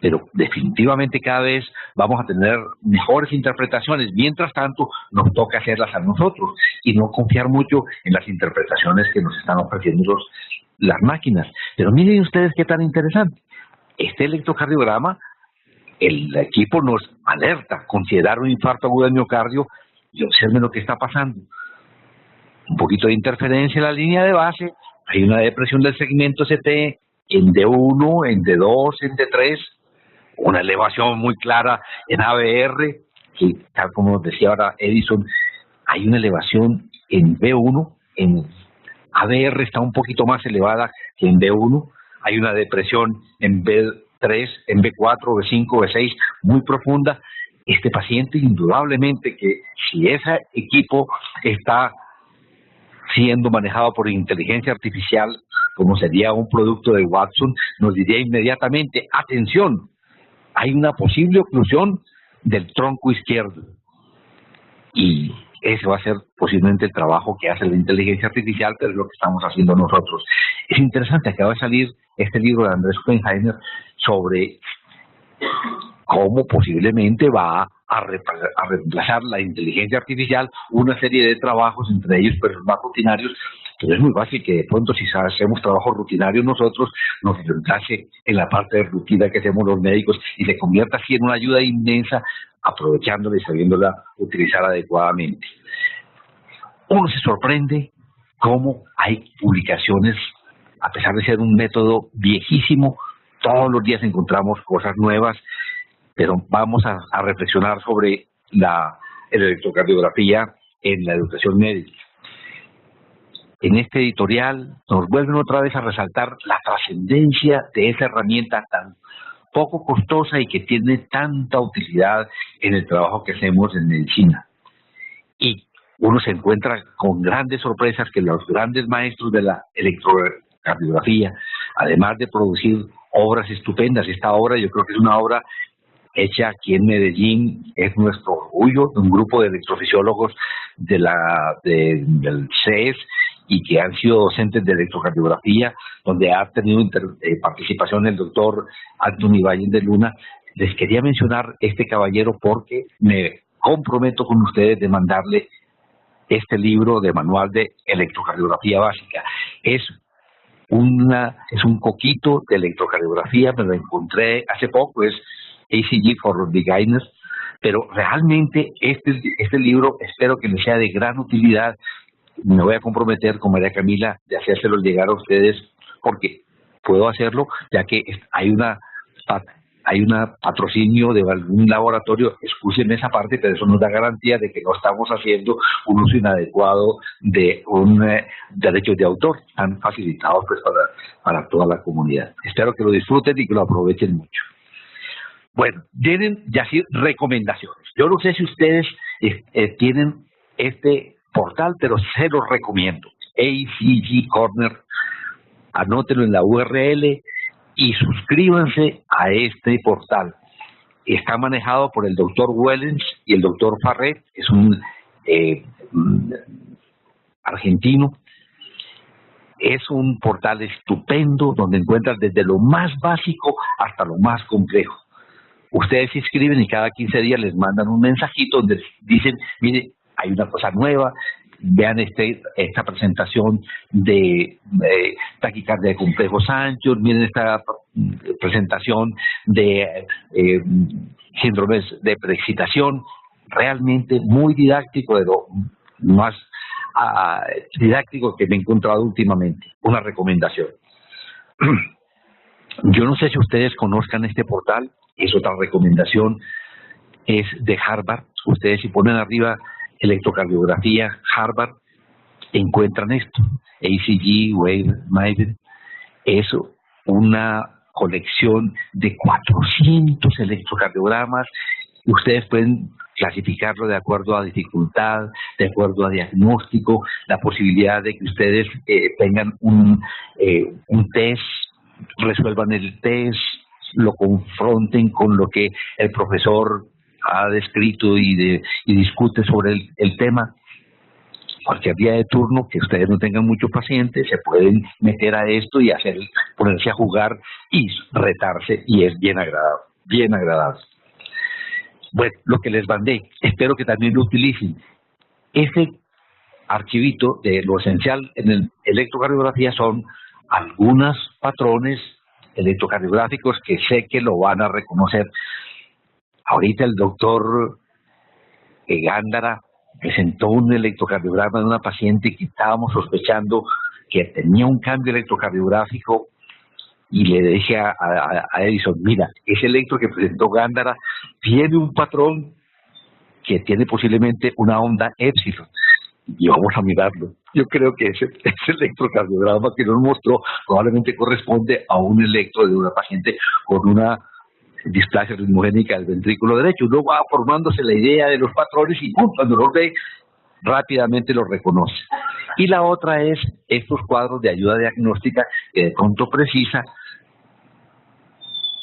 Pero definitivamente cada vez vamos a tener mejores interpretaciones. Mientras tanto, nos toca hacerlas a nosotros y no confiar mucho en las interpretaciones que nos están ofreciendo las máquinas. Pero miren ustedes qué tan interesante. Este electrocardiograma, el equipo nos alerta, considerar un infarto agudo del miocardio y observen lo que está pasando. Un poquito de interferencia en la línea de base, hay una depresión del segmento CT en D1, en D2, en D3, una elevación muy clara en ABR, que tal como nos decía ahora Edison, hay una elevación en B1, en ABR está un poquito más elevada que en B1, hay una depresión en B3, en B4, B5, B6, muy profunda. Este paciente indudablemente que si ese equipo está siendo manejado por inteligencia artificial, como sería un producto de Watson, nos diría inmediatamente, atención, hay una posible oclusión del tronco izquierdo. Y ese va a ser posiblemente el trabajo que hace la inteligencia artificial, pero es lo que estamos haciendo nosotros. Es interesante, acaba de salir este libro de Andrés Oppenheimer sobre cómo posiblemente va a reemplazar la inteligencia artificial una serie de trabajos, entre ellos pero más rutinarios. Pero es muy fácil que de pronto si hacemos trabajo rutinario nosotros, nos reemplace en la parte de rutina que hacemos los médicos y se convierta así en una ayuda inmensa, aprovechándola y sabiéndola utilizar adecuadamente. Uno se sorprende cómo hay publicaciones, a pesar de ser un método viejísimo, todos los días encontramos cosas nuevas, pero vamos a reflexionar sobre la electrocardiografía en la educación médica. En este editorial nos vuelven otra vez a resaltar la trascendencia de esa herramienta tan poco costosa y que tiene tanta utilidad en el trabajo que hacemos en medicina. Y uno se encuentra con grandes sorpresas que los grandes maestros de la electrocardiografía, además de producir obras estupendas, esta obra yo creo que es una obra hecha aquí en Medellín, es nuestro orgullo, de un grupo de electrofisiólogos del CES y que han sido docentes de electrocardiografía, donde ha tenido participación el doctor Anthony Valle de Luna. Les quería mencionar este caballero porque me comprometo con ustedes de mandarle este libro de manual de electrocardiografía básica. Es un coquito de electrocardiografía, me lo encontré hace poco, es ACG for Beginners, pero realmente este libro espero que les sea de gran utilidad. Me voy a comprometer con María Camila de hacérselo llegar a ustedes porque puedo hacerlo, ya que hay una patrocinio de algún laboratorio, escúchenme esa parte, pero eso nos da garantía de que no estamos haciendo un uso inadecuado de un derecho de autor tan facilitados pues para toda la comunidad. Espero que lo disfruten y que lo aprovechen mucho. Bueno, tienen ya sí recomendaciones. Yo no sé si ustedes tienen este portal, pero se los recomiendo. ACG Corner, anótenlo en la URL y suscríbanse a este portal. Está manejado por el doctor Wellens y el doctor Farret, es un argentino. Es un portal estupendo donde encuentran desde lo más básico hasta lo más complejo. Ustedes se inscriben y cada 15 días les mandan un mensajito donde dicen, mire, hay una cosa nueva, vean esta presentación de taquicardia de complejos anchos, miren esta presentación de síndromes de preexcitación, realmente muy didáctico, de lo más didáctico que me he encontrado últimamente, una recomendación. Yo no sé si ustedes conozcan este portal, es otra recomendación, es de Harvard. Ustedes si ponen arriba electrocardiografía Harvard, encuentran esto, ACG, Wave, Maven, es una colección de 400 electrocardiogramas, Ustedes pueden clasificarlo de acuerdo a dificultad, de acuerdo a diagnóstico, la posibilidad de que ustedes tengan un test, resuelvan el test, lo confronten con lo que el profesor ha descrito y discute sobre el tema. Cualquier día de turno que ustedes no tengan muchos pacientes, se pueden meter a esto y ponerse a jugar y retarse, y es bien agradable, bien agradable. Bueno, lo que les mandé, espero que también lo utilicen. Ese archivito de lo esencial en el electrocardiografía son algunos patrones electrocardiográficos que sé que lo van a reconocer. Ahorita el doctor Gándara presentó un electrocardiograma de una paciente que estábamos sospechando que tenía un cambio electrocardiográfico, y le dije a Edison, mira, ese electro que presentó Gándara tiene un patrón que tiene posiblemente una onda épsilon, y vamos a mirarlo. Yo creo que ese electrocardiograma que nos mostró probablemente corresponde a un electro de una paciente con una displasia ritmogénica del ventrículo derecho. Uno va formándose la idea de los patrones y ¡pum!, cuando los ve, rápidamente los reconoce. Y la otra es estos cuadros de ayuda diagnóstica que de pronto precisa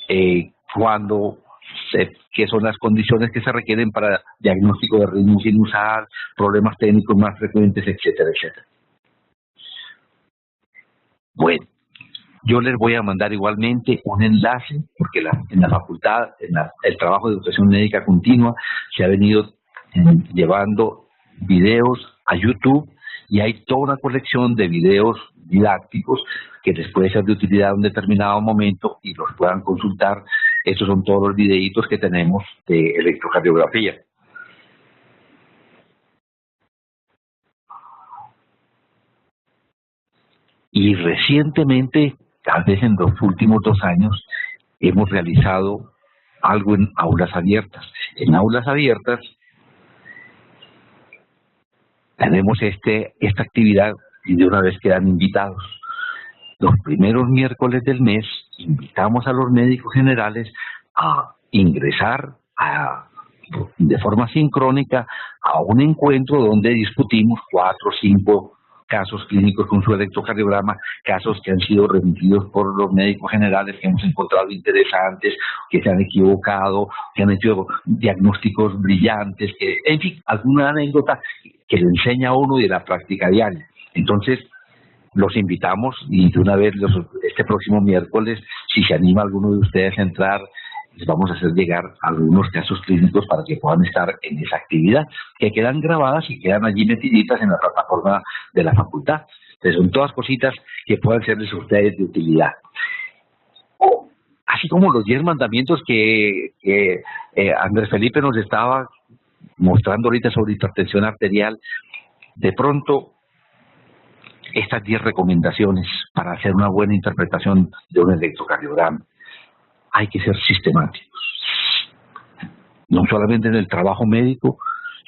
qué son las condiciones que se requieren para diagnóstico de ritmo sinusal, problemas técnicos más frecuentes, etcétera, etcétera. Bueno, yo les voy a mandar igualmente un enlace, porque en la facultad, el trabajo de educación médica continua, se ha venido llevando videos a YouTube, y hay toda una colección de videos didácticos que les puede ser de utilidad en un determinado momento y los puedan consultar. Estos son todos los videitos que tenemos de electrocardiografía. Y recientemente, tal vez en los últimos 2 años, hemos realizado algo en aulas abiertas. En aulas abiertas tenemos esta actividad, y de una vez quedan invitados. Los primeros miércoles del mes invitamos a los médicos generales a ingresar de forma sincrónica a un encuentro donde discutimos 4 o 5 casos clínicos con su electrocardiograma, casos que han sido remitidos por los médicos generales que hemos encontrado interesantes, que se han equivocado, que han hecho diagnósticos brillantes, en fin, alguna anécdota que le enseña a uno de la práctica diaria. Entonces, los invitamos, y de una vez este próximo miércoles, si se anima alguno de ustedes a entrar, les vamos a hacer llegar algunos casos clínicos para que puedan estar en esa actividad, que quedan grabadas y quedan allí metiditas en la plataforma de la facultad. Entonces, son todas cositas que puedan serles a ustedes de utilidad. Así como los 10 mandamientos que Andrés Felipe nos estaba mostrando ahorita sobre hipertensión arterial, de pronto estas 10 recomendaciones para hacer una buena interpretación de un electrocardiograma. Hay que ser sistemáticos, no solamente en el trabajo médico,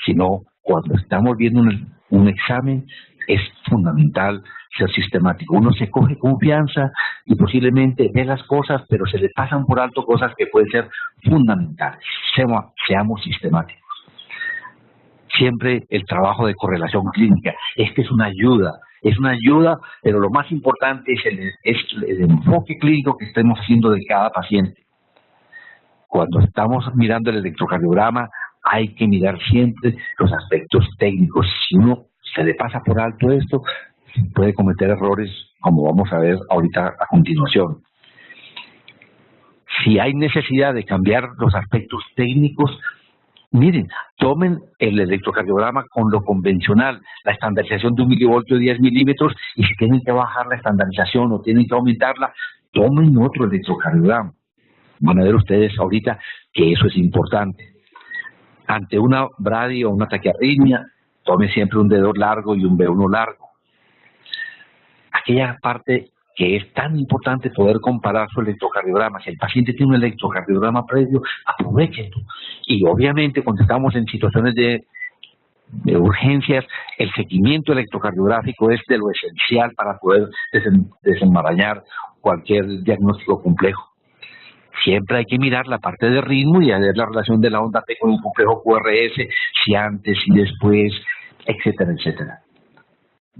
sino cuando estamos viendo un examen, es fundamental ser sistemático. Uno se coge confianza y posiblemente ve las cosas, pero se le pasan por alto cosas que pueden ser fundamentales. Seamos sistemáticos. Siempre el trabajo de correlación clínica, es una ayuda, pero lo más importante es el enfoque clínico que estemos haciendo de cada paciente. Cuando estamos mirando el electrocardiograma, hay que mirar siempre los aspectos técnicos. Si uno se le pasa por alto esto, puede cometer errores, como vamos a ver ahorita a continuación. Si hay necesidad de cambiar los aspectos técnicos, miren, tomen el electrocardiograma con lo convencional, la estandarización de 1 milivoltio 10 milímetros, y si tienen que bajar la estandarización o tienen que aumentarla, tomen otro electrocardiograma. Van a ver ustedes ahorita que eso es importante. Ante una bradi o una taquiarritmia, tome siempre un D2 largo y un B1 largo. Aquella parte que es tan importante poder comparar su electrocardiograma. Si el paciente tiene un electrocardiograma previo, aprovechenlo. Y obviamente cuando estamos en situaciones de urgencias, el seguimiento electrocardiográfico es de lo esencial para poder desenmarañar cualquier diagnóstico complejo. Siempre hay que mirar la parte de ritmo y ver la relación de la onda P con un complejo QRS, si antes, si después, etcétera, etcétera.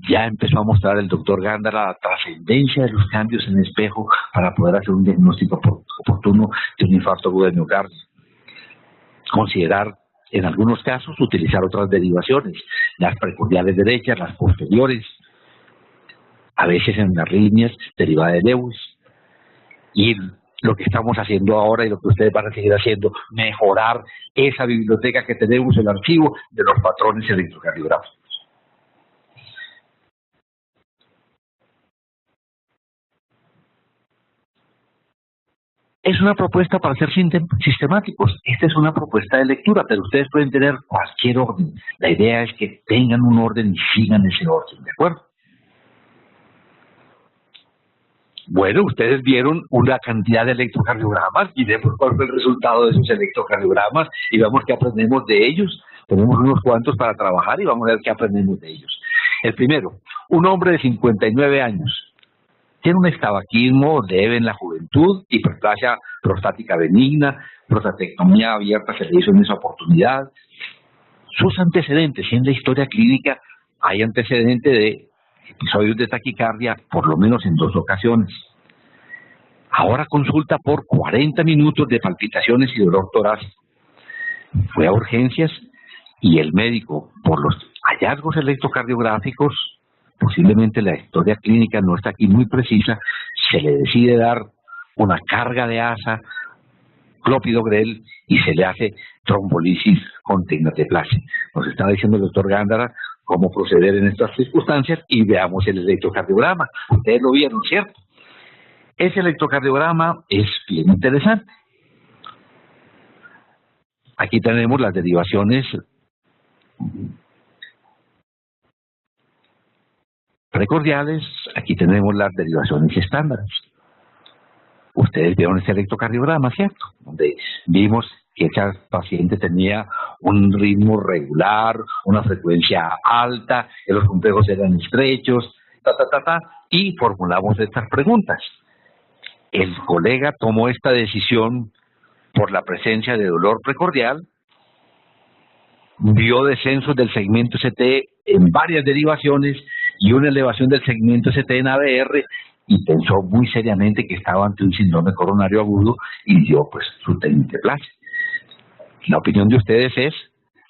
Ya empezó a mostrar el doctor Gándara la trascendencia de los cambios en espejo para poder hacer un diagnóstico oportuno de un infarto agudo de miocardio. Considerar, en algunos casos, utilizar otras derivaciones, las precordiales derechas, las posteriores, a veces en las líneas derivadas de Lewis. Y lo que estamos haciendo ahora y lo que ustedes van a seguir haciendo, mejorar esa biblioteca que tenemos, el archivo de los patrones electrocardiográficos. Es una propuesta para ser sistemáticos. Esta es una propuesta de lectura, pero ustedes pueden tener cualquier orden. La idea es que tengan un orden y sigan ese orden, ¿de acuerdo? Bueno, ustedes vieron una cantidad de electrocardiogramas y vemos cuál fue el resultado de esos electrocardiogramas y vamos qué aprendemos de ellos. Tenemos unos cuantos para trabajar y vamos a ver qué aprendemos de ellos. El primero, un hombre de 59 años. Tiene un estabaquismo leve en la juventud, hiperplasia prostática benigna, prostatectomía abierta se le hizo en esa oportunidad. Sus antecedentes, en la historia clínica hay antecedente de episodios de taquicardia por lo menos en 2 ocasiones. Ahora consulta por 40 minutos de palpitaciones y dolor torácico. Fue a urgencias y el médico, por los hallazgos electrocardiográficos, posiblemente la historia clínica no está aquí muy precisa, se le decide dar una carga de asa, clopidogrel, y se le hace trombolisis con tecnoteplasia. Nos está diciendo el doctor Gándara cómo proceder en estas circunstancias y veamos el electrocardiograma. Ustedes lo vieron, ¿cierto? Ese electrocardiograma es bien interesante. Aquí tenemos las derivaciones precordiales, aquí tenemos las derivaciones estándares. Ustedes vieron ese electrocardiograma, ¿cierto? Donde vimos que esa paciente tenía un ritmo regular, una frecuencia alta, que los complejos eran estrechos, y formulamos estas preguntas. El colega tomó esta decisión por la presencia de dolor precordial, vio descensos del segmento ST en varias derivaciones y una elevación del segmento ST en ABR, y pensó muy seriamente que estaba ante un síndrome coronario agudo y dio pues su tecnoteplasia. La opinión de ustedes es,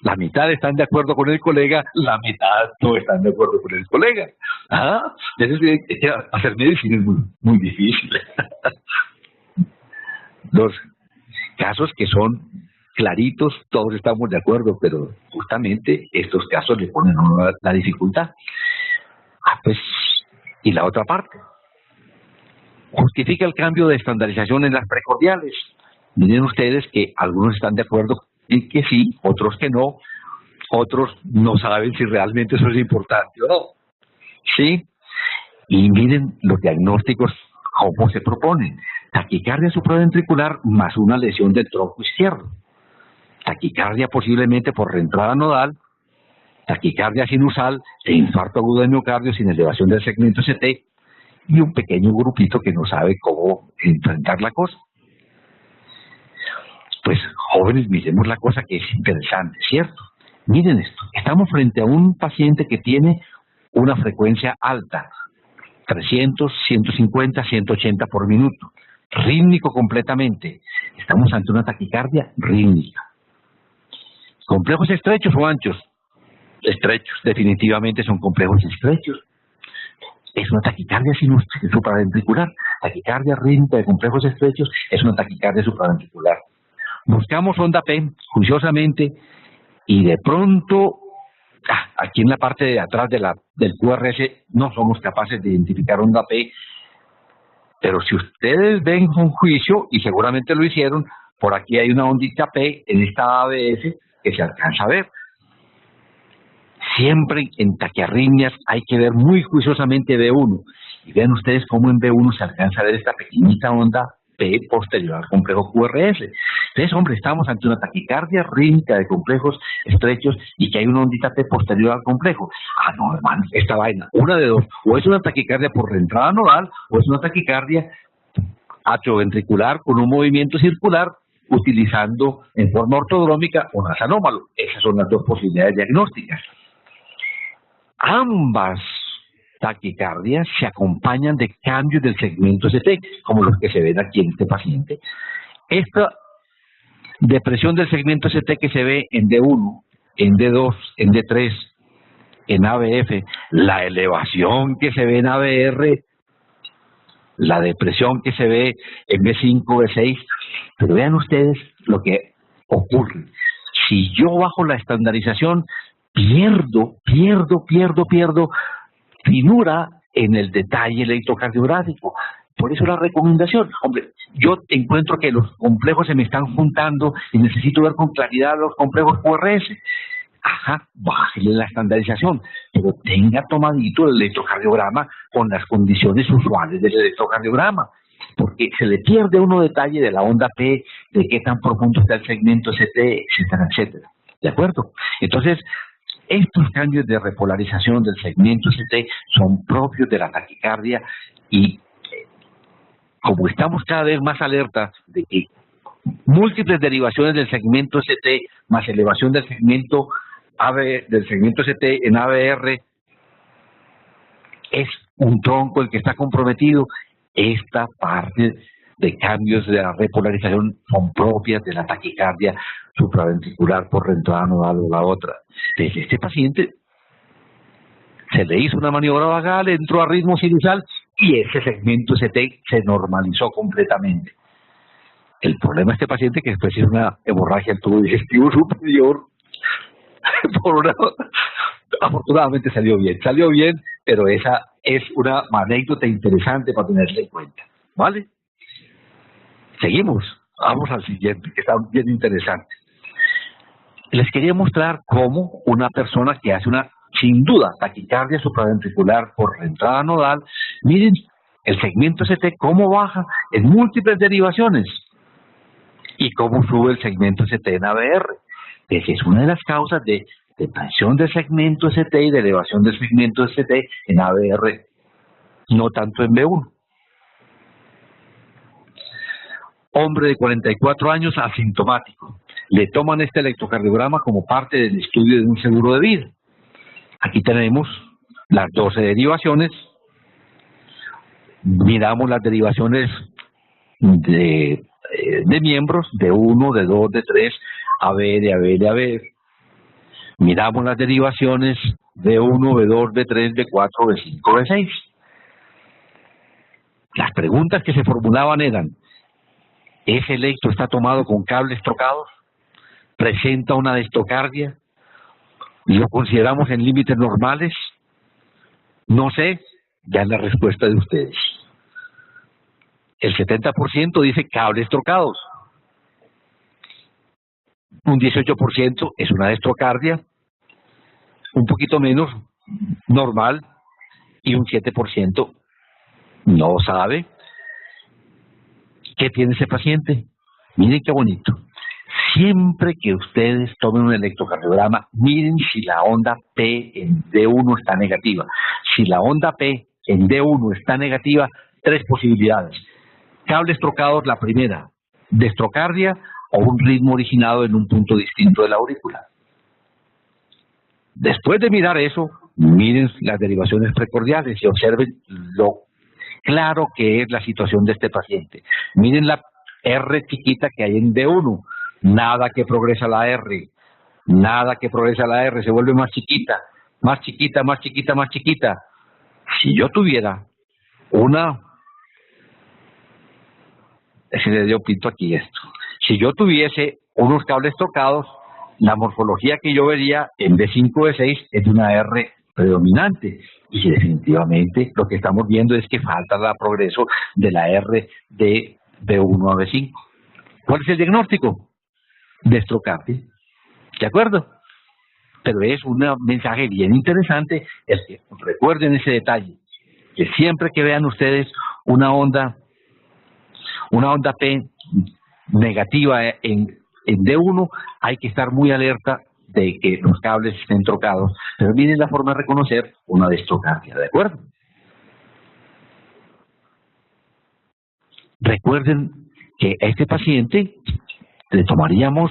la mitad están de acuerdo con el colega, la mitad no están de acuerdo con el colega. ¿Ah? Entonces, hacer medicina es muy difícil. Los casos que son claritos, todos estamos de acuerdo, pero justamente estos casos le ponen a uno la dificultad. Pues, y la otra parte, justifica el cambio de estandarización en las precordiales. Miren ustedes que algunos están de acuerdo en que sí, otros que no, otros no saben si realmente eso es importante o no. ¿Sí? Y miren los diagnósticos, cómo se proponen. Taquicardia supraventricular más una lesión del tronco izquierdo. Taquicardia posiblemente por reentrada nodal, taquicardia sinusal e infarto agudo de miocardio sin elevación del segmento ST, y un pequeño grupito que no sabe cómo enfrentar la cosa. Pues, jóvenes, miremos la cosa que es interesante, ¿cierto? Miren esto, estamos frente a un paciente que tiene una frecuencia alta, 300, 150, 180 por minuto, rítmico completamente. Estamos ante una taquicardia rítmica. ¿Complejos estrechos o anchos? Estrechos, definitivamente son complejos estrechos. Es una taquicardia supraventricular. Taquicardia rítmica de complejos estrechos es una taquicardia supraventricular. Buscamos onda P juiciosamente y de pronto, aquí en la parte de atrás del QRS no somos capaces de identificar onda P, pero si ustedes ven con juicio, y seguramente lo hicieron, por aquí hay una ondita P en esta ABS que se alcanza a ver. Siempre en taquiarritmias hay que ver muy juiciosamente B1. Y vean ustedes cómo en B1 se alcanza a ver esta pequeñita onda P posterior al complejo QRS. Entonces, hombre, estamos ante una taquicardia rítmica de complejos estrechos y que hay una ondita P posterior al complejo. No, hermano, esta vaina, una de dos. O es una taquicardia por reentrada nodal o es una taquicardia atrioventricular con un movimiento circular utilizando en forma ortodrómica un haz anómalo. Esas son las dos posibilidades diagnósticas. Ambas taquicardias se acompañan de cambios del segmento ST, como los que se ven aquí en este paciente. Esta depresión del segmento ST que se ve en D1, en D2, en D3, en ABF, la elevación que se ve en ABR, la depresión que se ve en B5, B6, pero vean ustedes lo que ocurre. Si yo bajo la estandarización, pierdo finura en el detalle electrocardiográfico. Por eso la recomendación, hombre, yo encuentro que los complejos se me están juntando y necesito ver con claridad los complejos QRS. Ajá, bájele la estandarización, pero tenga tomadito el electrocardiograma con las condiciones usuales del electrocardiograma, porque se le pierde uno detalle de la onda P, de qué tan profundo está el segmento ST, etcétera, etcétera. ¿De acuerdo? Entonces, estos cambios de repolarización del segmento ST son propios de la taquicardia y como estamos cada vez más alertas de que múltiples derivaciones del segmento ST más elevación del segmento ST en ABR es un tronco el que está comprometido, esta parte de cambios de la repolarización son propias de la taquicardia supraventricular por reentrada nodal o la otra. Entonces, este paciente se le hizo una maniobra vagal, entró a ritmo sinusal y ese segmento ST se normalizó completamente. El problema de este paciente es que después tiene una hemorragia del tubo digestivo superior. Afortunadamente salió bien, pero esa es una anécdota interesante para tenerla en cuenta. ¿Vale? Seguimos. Vamos al siguiente, que está bien interesante. Les quería mostrar cómo una persona que hace una, sin duda, taquicardia supraventricular por entrada nodal, miren el segmento ST cómo baja en múltiples derivaciones y cómo sube el segmento ST en ABR. Esa es una de las causas de depresión del segmento ST y de elevación del segmento ST en ABR, no tanto en B1. Hombre de 44 años asintomático. Le toman este electrocardiograma como parte del estudio de un seguro de vida. Aquí tenemos las 12 derivaciones. Miramos las derivaciones de miembros, de 1, de 2, de 3, AB, de AB, de AB. Miramos las derivaciones de 1, B2, B3, B4, B5, B6. Las preguntas que se formulaban eran: ¿ese electro está tomado con cables trocados? ¿Presenta una destocardia? ¿Lo consideramos en límites normales? No sé, ya es la respuesta de ustedes. El 70% dice cables trocados. Un 18% es una destrocardia, un poquito menos normal, y un 7% no sabe. ¿Qué tiene ese paciente? Miren qué bonito. Siempre que ustedes tomen un electrocardiograma, miren si la onda P en D1 está negativa. Si la onda P en D1 está negativa, 3 posibilidades. Cables trocados, la primera, destrocardia o un ritmo originado en un punto distinto de la aurícula. Después de mirar eso, miren las derivaciones precordiales y observen lo claro que es la situación de este paciente. Miren la R chiquita que hay en D1, nada que progresa la R, nada que progresa la R, se vuelve más chiquita, más chiquita, más chiquita, más chiquita. Si yo tuviera una... Se le dio pinto aquí esto. Si yo tuviese unos cables trocados, la morfología que yo vería en B5, B6 es de una R predominante. Y definitivamente lo que estamos viendo es que falta el progreso de la R de B1 a B5. ¿Cuál es el diagnóstico? Destrocardia. ¿De acuerdo? Pero es un mensaje bien interesante el que recuerden ese detalle. Que siempre que vean ustedes una onda P negativa en D1, hay que estar muy alerta de que los cables estén trocados. Pero miren la forma de reconocer una destrocardia, ¿de acuerdo? Recuerden que a este paciente le tomaríamos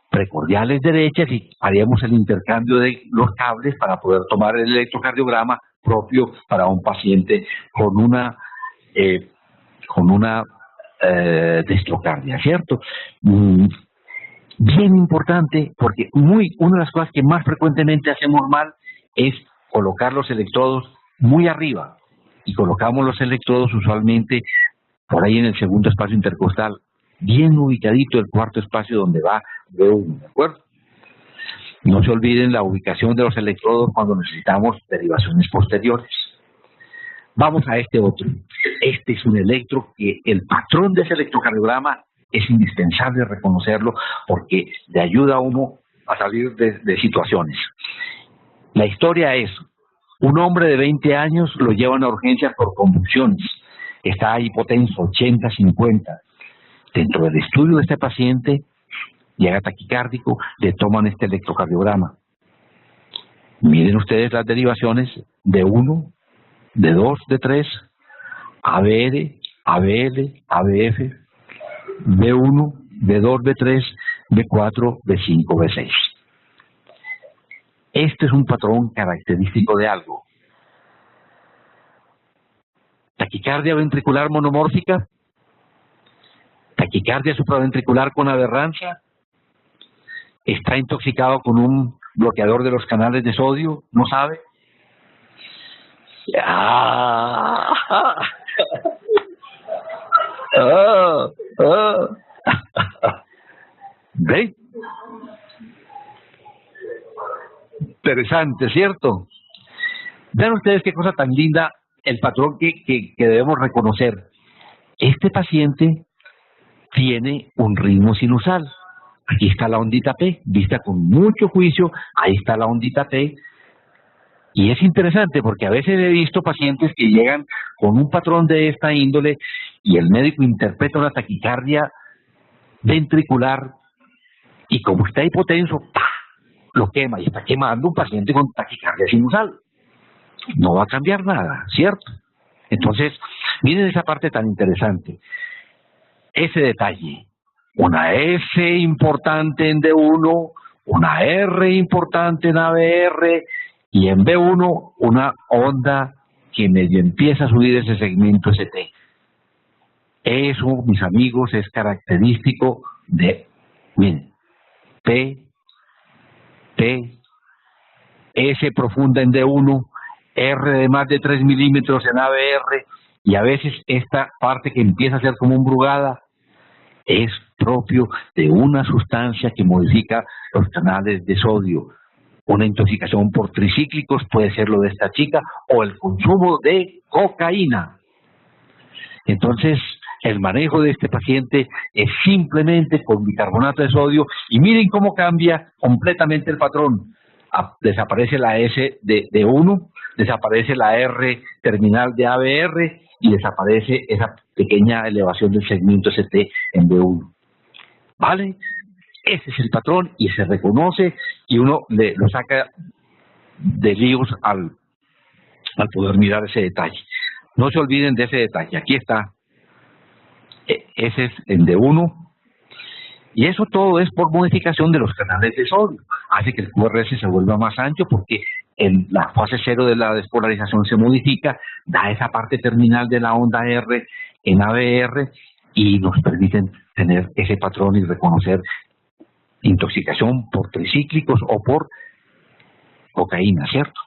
precordiales derechas y haríamos el intercambio de los cables para poder tomar el electrocardiograma propio para un paciente con una dextrocardia, ¿cierto? Bien importante, porque una de las cosas que más frecuentemente hacemos mal es colocar los electrodos muy arriba, y colocamos los electrodos usualmente por ahí en el segundo espacio intercostal, bien ubicadito el cuarto espacio donde va B1, ¿de acuerdo? No se olviden la ubicación de los electrodos cuando necesitamos derivaciones posteriores. Vamos a este otro. Este es un electro que el patrón de ese electrocardiograma es indispensable reconocerlo porque le ayuda a uno a salir de situaciones. La historia es, un hombre de 20 años lo llevan a urgencias por convulsiones. Está hipotenso, 80-50. Dentro del estudio de este paciente, llega taquicárdico, le toman este electrocardiograma. Miren ustedes las derivaciones de 1, de 2, de 3, ABR, ABL, ABF, B1, B2, B3, B4, B5, B6. Este es un patrón característico de algo. Taquicardia ventricular monomórfica, taquicardia supraventricular con aberrancia, está intoxicado con un bloqueador de los canales de sodio, ¿no sabe? ¿Ve? Interesante, ¿cierto? Vean ustedes qué cosa tan linda el patrón que debemos reconocer. Este paciente tiene un ritmo sinusal. Aquí está la ondita P, vista con mucho juicio, ahí está la ondita P. Y es interesante porque a veces he visto pacientes que llegan con un patrón de esta índole y el médico interpreta una taquicardia ventricular y como está hipotenso, ¡pah!, lo quema y está quemando un paciente con taquicardia sinusal. No va a cambiar nada, ¿cierto? Entonces, miren esa parte tan interesante. Ese detalle. Una S importante en D1, una R importante en ABR y en B1 una onda que medio empieza a subir ese segmento ST. Eso, mis amigos, es característico de, miren, P, S profunda en D1, R de más de 3 milímetros en ABR y a veces esta parte que empieza a ser como umbrugada es propio de una sustancia que modifica los canales de sodio. Una intoxicación por tricíclicos puede ser lo de esta chica o el consumo de cocaína. Entonces, el manejo de este paciente es simplemente con bicarbonato de sodio y miren cómo cambia completamente el patrón. Desaparece la S de 1, desaparece la R terminal de ABR y desaparece esa pequeña elevación del segmento ST en B1. ¿Vale? Ese es el patrón y se reconoce y uno lo saca de líos al poder mirar ese detalle. No se olviden de ese detalle. Aquí está. Ese es en D1. Y eso todo es por modificación de los canales de sodio. Hace que el QRS se vuelva más ancho porque en la fase 0 de la despolarización se modifica, da esa parte terminal de la onda R en ABR y nos permiten tener ese patrón y reconocer intoxicación por tricíclicos o por cocaína, ¿cierto?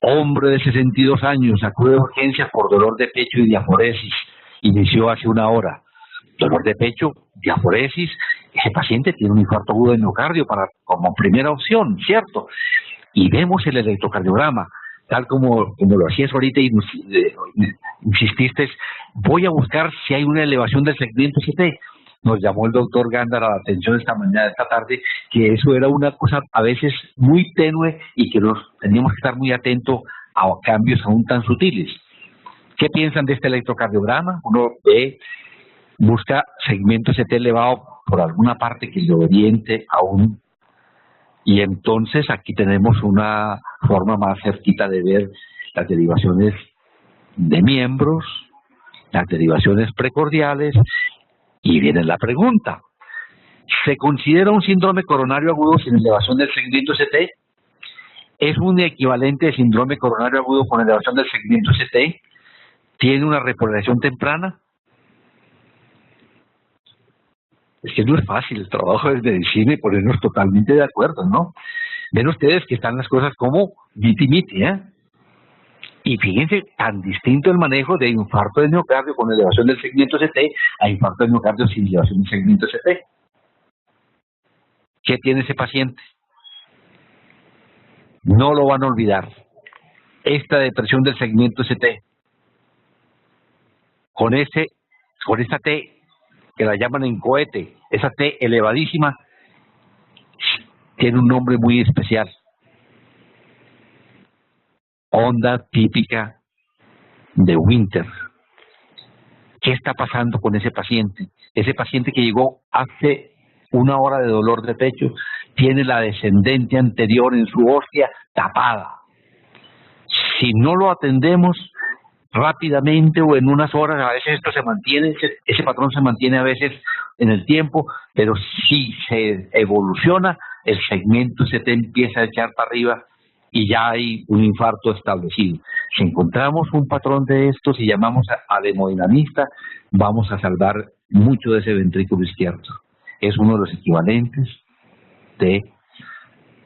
Hombre de 62 años acude a urgencias por dolor de pecho y diaforesis. Inició hace 1 hora. Dolor de pecho, diaforesis. Ese paciente tiene un infarto agudo de miocardio como primera opción, ¿cierto? Y vemos el electrocardiograma, tal como lo hacías ahorita y insististe, voy a buscar si hay una elevación del segmento ST. Nos llamó el doctor Gándara a la atención esta tarde, que eso era una cosa a veces muy tenue y que nos teníamos que estar muy atentos a cambios aún tan sutiles. ¿Qué piensan de este electrocardiograma? Uno busca segmento ST elevado por alguna parte que lo oriente aún, y entonces aquí tenemos una forma más cerquita de ver las derivaciones de miembros, las derivaciones precordiales, y viene la pregunta. ¿Se considera un síndrome coronario agudo sin elevación del segmento ST? ¿Es un equivalente de síndrome coronario agudo con elevación del segmento ST? ¿Tiene una repolarización temprana? Es que no es fácil el trabajo de medicina y ponernos totalmente de acuerdo, ¿no? Ven ustedes que están las cosas como miti-miti, ¿eh? Y fíjense, tan distinto el manejo de infarto de miocardio con elevación del segmento ST a infarto de miocardio sin elevación del segmento ST. ¿Qué tiene ese paciente? No lo van a olvidar. Esta depresión del segmento ST. Con esta T, que la llaman en cohete, esa T elevadísima, tiene un nombre muy especial. Onda típica de Winter. ¿Qué está pasando con ese paciente? Ese paciente que llegó hace una hora de dolor de pecho, tiene la descendente anterior en su hostia tapada. Si no lo atendemos rápidamente o en unas horas, a veces esto se mantiene, ese patrón se mantiene a veces en el tiempo, pero si se evoluciona, el segmento se te empieza a echar para arriba y ya hay un infarto establecido. Si encontramos un patrón de estos y llamamos al hemodinamista, vamos a salvar mucho de ese ventrículo izquierdo. Es uno de los equivalentes de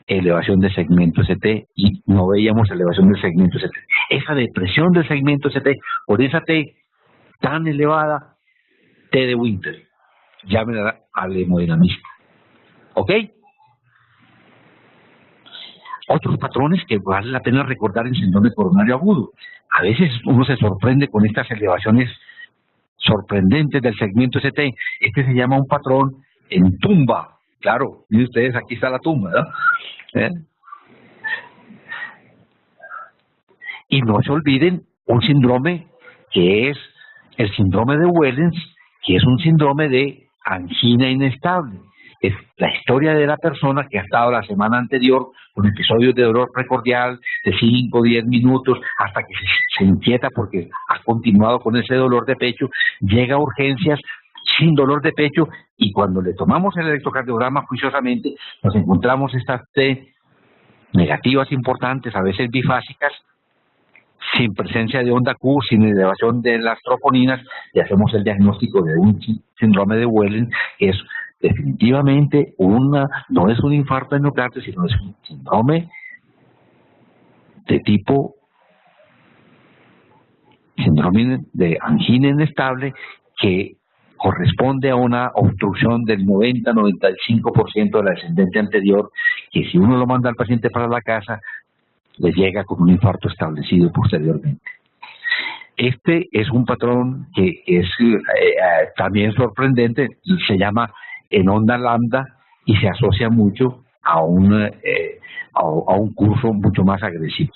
elevación de segmento ST y no veíamos elevación del segmento ST. Esa depresión del segmento ST por esa T tan elevada, T de Winter, llámenla al hemodinamista. ¿Ok? Otros patrones que vale la pena recordar en síndrome coronario agudo. A veces uno se sorprende con estas elevaciones sorprendentes del segmento ST. Este se llama un patrón en tumba. Claro, miren ustedes, aquí está la tumba, ¿no? Y no se olviden un síndrome que es el síndrome de Wellens, que es un síndrome de angina inestable. Es la historia de la persona que ha estado la semana anterior con episodios de dolor precordial de 5 o 10 minutos hasta que se inquieta porque ha continuado con ese dolor de pecho, llega a urgencias sin dolor de pecho y cuando le tomamos el electrocardiograma juiciosamente nos encontramos estas T negativas importantes, a veces bifásicas, sin presencia de onda Q, sin elevación de las troponinas, y hacemos el diagnóstico de un síndrome de Wellens, que es definitivamente no es un infarto de miocardio, sino es un síndrome de tipo síndrome de angina inestable que corresponde a una obstrucción del 90-95% de la descendente anterior, que si uno lo manda al paciente para la casa, le llega con un infarto establecido posteriormente. Este es un patrón que es también sorprendente, se llama en onda lambda y se asocia mucho a un curso mucho más agresivo.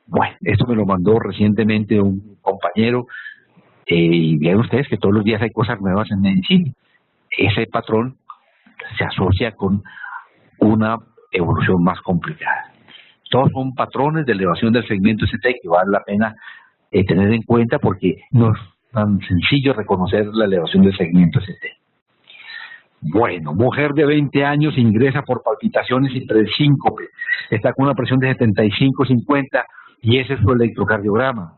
Bueno, esto me lo mandó recientemente un compañero y vean ustedes que todos los días hay cosas nuevas en medicina. Ese patrón se asocia con una evolución más complicada. Todos son patrones de elevación del segmento ST que vale la pena tener en cuenta porque no es tan sencillo reconocer la elevación del segmento ST. Bueno, mujer de 20 años ingresa por palpitaciones y presíncope. Está con una presión de 75-50 y ese es su electrocardiograma.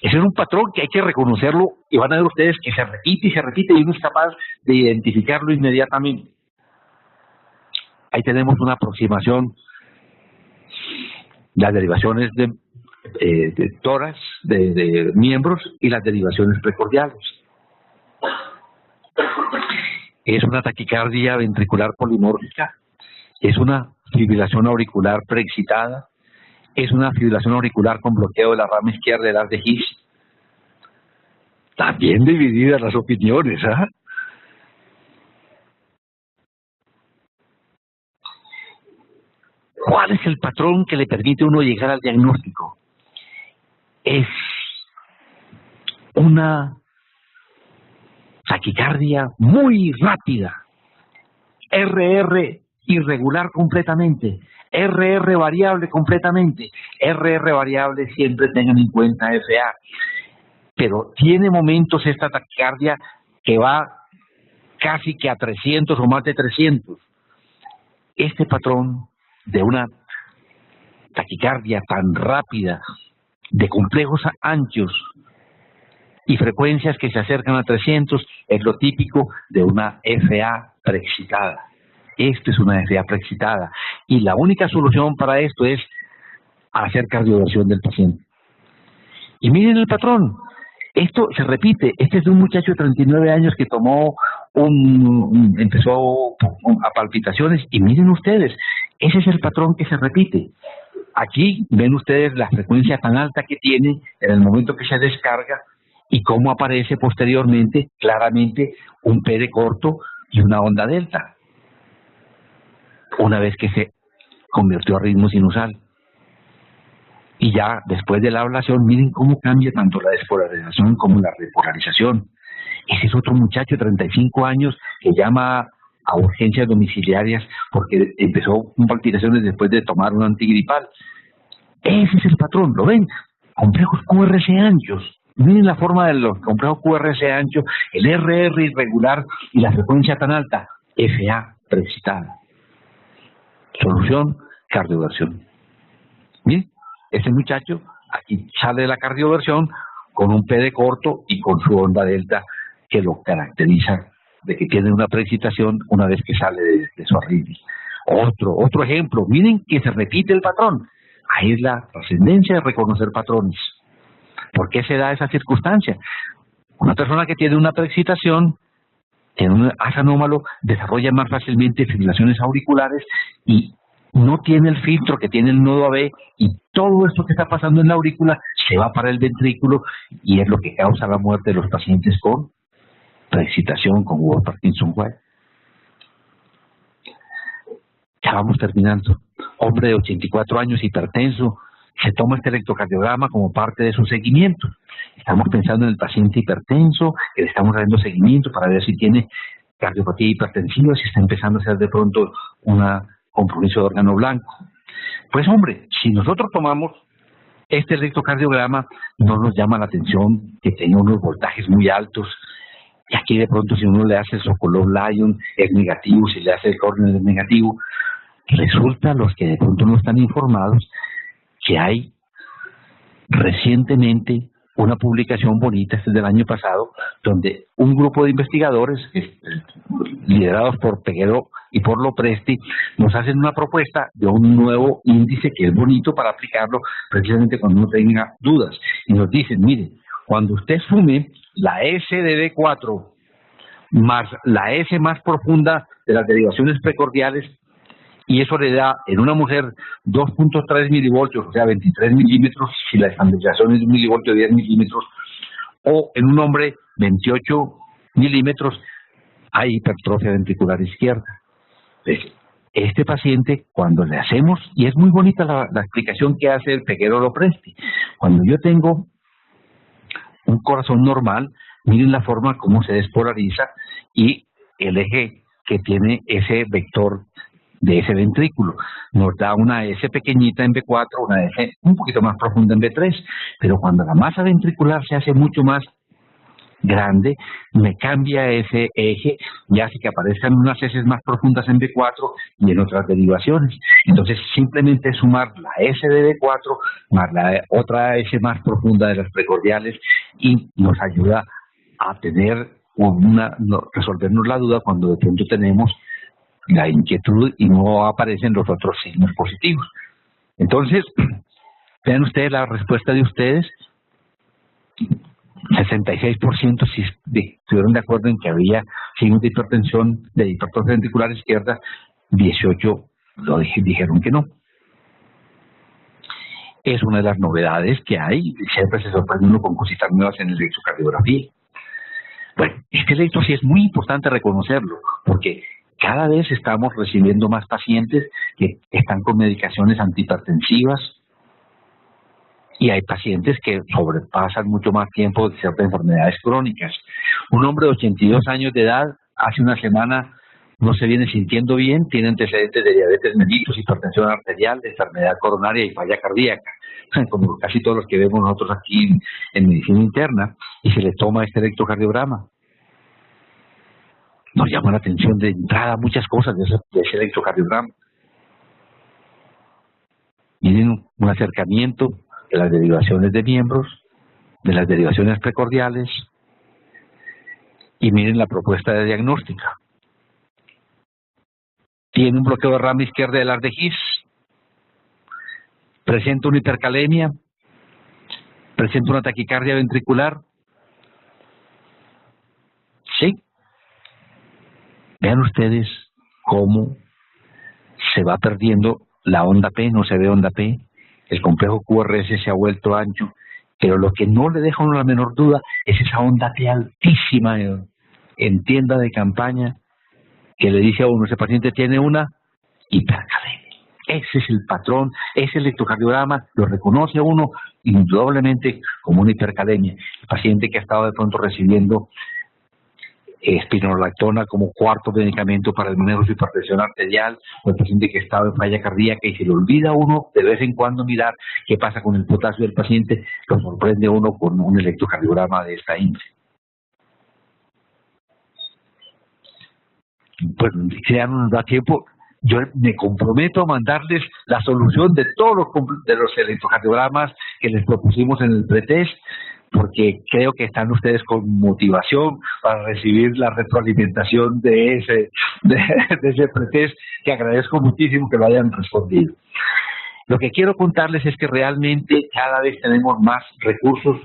Ese es un patrón que hay que reconocerlo y van a ver ustedes que se repite y se repite y uno es capaz de identificarlo inmediatamente. Ahí tenemos una aproximación, las derivaciones de tórax, de miembros y las derivaciones precordiales. Es una taquicardia ventricular polimórfica, es una fibrilación auricular preexcitada, es una fibrilación auricular con bloqueo de la rama izquierda del haz de His. También divididas las opiniones, ¿ah? ¿Cuál es el patrón que le permite a uno llegar al diagnóstico? Es una taquicardia muy rápida, RR irregular completamente, RR variable completamente. RR variable siempre tengan en cuenta FA. Pero tiene momentos esta taquicardia que va casi que a 300 o más de 300. Este patrón de una taquicardia tan rápida, de complejos anchos y frecuencias que se acercan a 300, es lo típico de una FA preexcitada. Esto es una FA preexcitada. Y la única solución para esto es hacer cardioversión del paciente. Y miren el patrón. Esto se repite. Este es de un muchacho de 39 años que empezó a palpitaciones. Y miren ustedes, ese es el patrón que se repite. Aquí ven ustedes la frecuencia tan alta que tiene en el momento que se descarga y cómo aparece posteriormente claramente un PD corto y una onda delta, una vez que se convirtió a ritmo sinusal. Y ya después de la ablación, miren cómo cambia tanto la despolarización como la repolarización. Ese es otro muchacho de 35 años que llama a urgencias domiciliarias porque empezó con palpitaciones después de tomar un antigripal. Ese es el patrón, ¿lo ven? Complejos QRS anchos. Miren la forma de los complejos QRS anchos, el RR irregular y la frecuencia tan alta. FA preexcitada. Solución, cardioversión. Miren, ese muchacho aquí sale de la cardioversión con un PD corto y con su onda delta que lo caracteriza de que tiene una preexcitación una vez que sale de su arritmia. Otro ejemplo, miren que se repite el patrón. Ahí es la trascendencia de reconocer patrones. ¿Por qué se da esa circunstancia? Una persona que tiene una preexcitación, tiene un haz anómalo, desarrolla más fácilmente fibrilaciones auriculares y no tiene el filtro que tiene el nodo AB, y todo esto que está pasando en la aurícula se va para el ventrículo y es lo que causa la muerte de los pacientes con preexcitación, con Wolff-Parkinson-White. Ya vamos terminando. Hombre de 84 años, hipertenso, se toma este electrocardiograma como parte de su seguimiento. Estamos pensando en el paciente hipertenso, que le estamos dando seguimiento para ver si tiene cardiopatía hipertensiva, si está empezando a hacer de pronto un compromiso de órgano blanco. Pues hombre, si nosotros tomamos este electrocardiograma, no nos llama la atención que tenga unos voltajes muy altos. Y aquí de pronto si uno le hace el Sokolov-Lyon es negativo, si le hace el Cornell es negativo. Resulta, los que de pronto no están informados, que hay recientemente una publicación bonita, este es del año pasado, donde un grupo de investigadores liderados por Peguero y por Lopresti nos hacen una propuesta de un nuevo índice que es bonito para aplicarlo precisamente cuando uno tenga dudas. Y nos dicen, miren, cuando usted sume la SDD4 más la S más profunda de las derivaciones precordiales, y eso le da en una mujer 2.3 milivoltios, o sea 23 milímetros, si la estandarización es de 1 milivoltio 10 milímetros, o en un hombre 28 milímetros, hay hipertrofia ventricular izquierda. Entonces, este paciente, cuando le hacemos, y es muy bonita la explicación que hace el Peguero Lopresti, cuando yo tengo un corazón normal, miren la forma como se despolariza y el eje que tiene ese vector de ese ventrículo. Nos da una S pequeñita en B4, una S un poquito más profunda en B3, pero cuando la masa ventricular se hace mucho más grande, me cambia ese eje y hace que aparezcan unas S más profundas en B4 y en otras derivaciones. Entonces simplemente sumar la S de B4 más la otra S más profunda de las precordiales y nos ayuda a tener resolvernos la duda cuando de pronto tenemos la inquietud y no aparecen los otros signos positivos. Entonces, vean ustedes la respuesta de ustedes. 66% si estuvieron de acuerdo en que había signos de hipertensión, de hipertrofia ventricular izquierda, 18% dijeron que no. Es una de las novedades que hay, siempre se sorprende uno con cositas nuevas en el electrocardiografía. Bueno, este electro sí es muy importante reconocerlo, porque cada vez estamos recibiendo más pacientes que están con medicaciones antihipertensivas y hay pacientes que sobrepasan mucho más tiempo de ciertas enfermedades crónicas. Un hombre de 82 años de edad hace una semana no se viene sintiendo bien, tiene antecedentes de diabetes mellitus, hipertensión arterial, de enfermedad coronaria y falla cardíaca, como casi todos los que vemos nosotros aquí en medicina interna, y se le toma este electrocardiograma. Nos llama la atención de entrada muchas cosas de ese electrocardiograma. Miren un acercamiento de las derivaciones de miembros, de las derivaciones precordiales, y miren la propuesta de diagnóstica. Tiene un bloqueo de rama izquierda del haz de His, presenta una hipercalemia, presenta una taquicardia ventricular. Sí. Vean ustedes cómo se va perdiendo la onda P, no se ve onda P, el complejo QRS se ha vuelto ancho, pero lo que no le deja a uno la menor duda es esa onda P altísima en tienda de campaña que le dice a uno, ese paciente tiene una hipercalemia. Ese es el patrón, ese electrocardiograma lo reconoce a uno indudablemente como una hipercalemia. El paciente que ha estado de pronto recibiendo espironolactona como cuarto medicamento para el manejo de su hipertensión arterial, o el paciente que ha estado en falla cardíaca y se le olvida a uno de vez en cuando mirar qué pasa con el potasio del paciente, lo sorprende a uno con un electrocardiograma de esta índole. Pues si ya no nos da tiempo, yo me comprometo a mandarles la solución de todos los electrocardiogramas que les propusimos en el pretest, porque creo que están ustedes con motivación para recibir la retroalimentación de ese pretest, que agradezco muchísimo que lo hayan respondido. Lo que quiero contarles es que realmente cada vez tenemos más recursos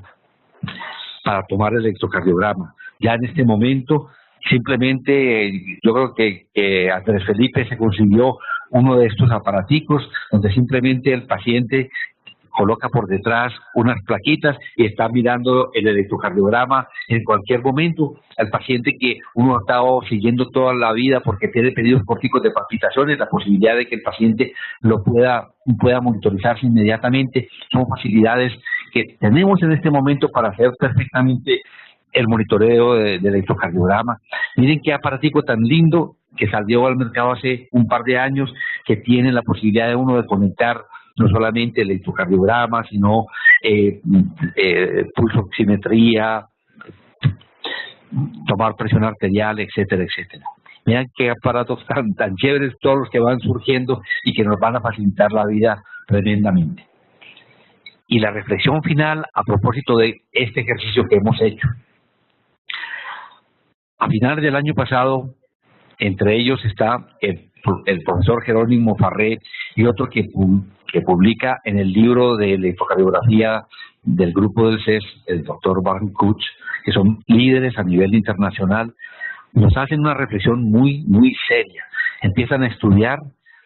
para tomar el electrocardiograma. Ya en este momento, simplemente yo creo que Andrés Felipe se consiguió uno de estos aparaticos donde simplemente el paciente coloca por detrás unas plaquitas y está mirando el electrocardiograma en cualquier momento. Al paciente que uno ha estado siguiendo toda la vida porque tiene pedidos corticos de palpitaciones, la posibilidad de que el paciente lo pueda monitorizarse inmediatamente, son facilidades que tenemos en este momento para hacer perfectamente el monitoreo del electrocardiograma. Miren qué aparatico tan lindo que salió al mercado hace un par de años, que tiene la posibilidad de uno de conectar no solamente el electrocardiograma, sino pulsoximetría, tomar presión arterial, etcétera, etcétera. Miren qué aparatos tan chéveres todos los que van surgiendo y que nos van a facilitar la vida tremendamente. Y la reflexión final a propósito de este ejercicio que hemos hecho. A finales del año pasado, entre ellos está el profesor Jerónimo Farré y otro que publica en el libro de electrocardiografía del grupo del CES, el doctor Barry Kuch, que son líderes a nivel internacional, nos hacen una reflexión muy, muy seria. Empiezan a estudiar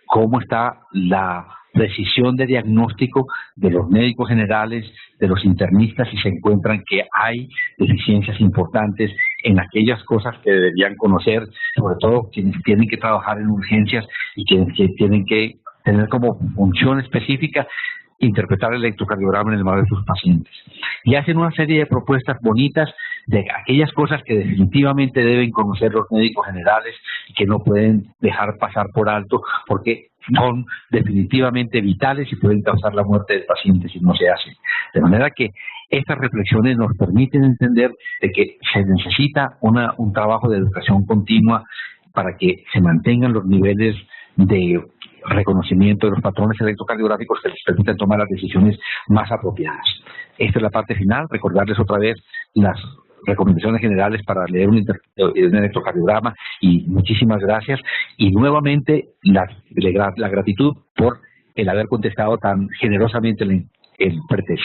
cómo está la precisión de diagnóstico de los médicos generales, de los internistas, y se encuentran que hay deficiencias importantes en aquellas cosas que deberían conocer, sobre todo quienes tienen que trabajar en urgencias y quienes tienen que tener como función específica interpretar el electrocardiograma en el manejo de sus pacientes. Y hacen una serie de propuestas bonitas de aquellas cosas que definitivamente deben conocer los médicos generales y que no pueden dejar pasar por alto porque son definitivamente vitales y pueden causar la muerte del paciente si no se hacen. De manera que estas reflexiones nos permiten entender de que se necesita un trabajo de educación continua para que se mantengan los niveles de reconocimiento de los patrones electrocardiográficos que les permitan tomar las decisiones más apropiadas. Esta es la parte final, recordarles otra vez las recomendaciones generales para leer un electrocardiograma, y muchísimas gracias, y nuevamente la gratitud por el haber contestado tan generosamente el pretest.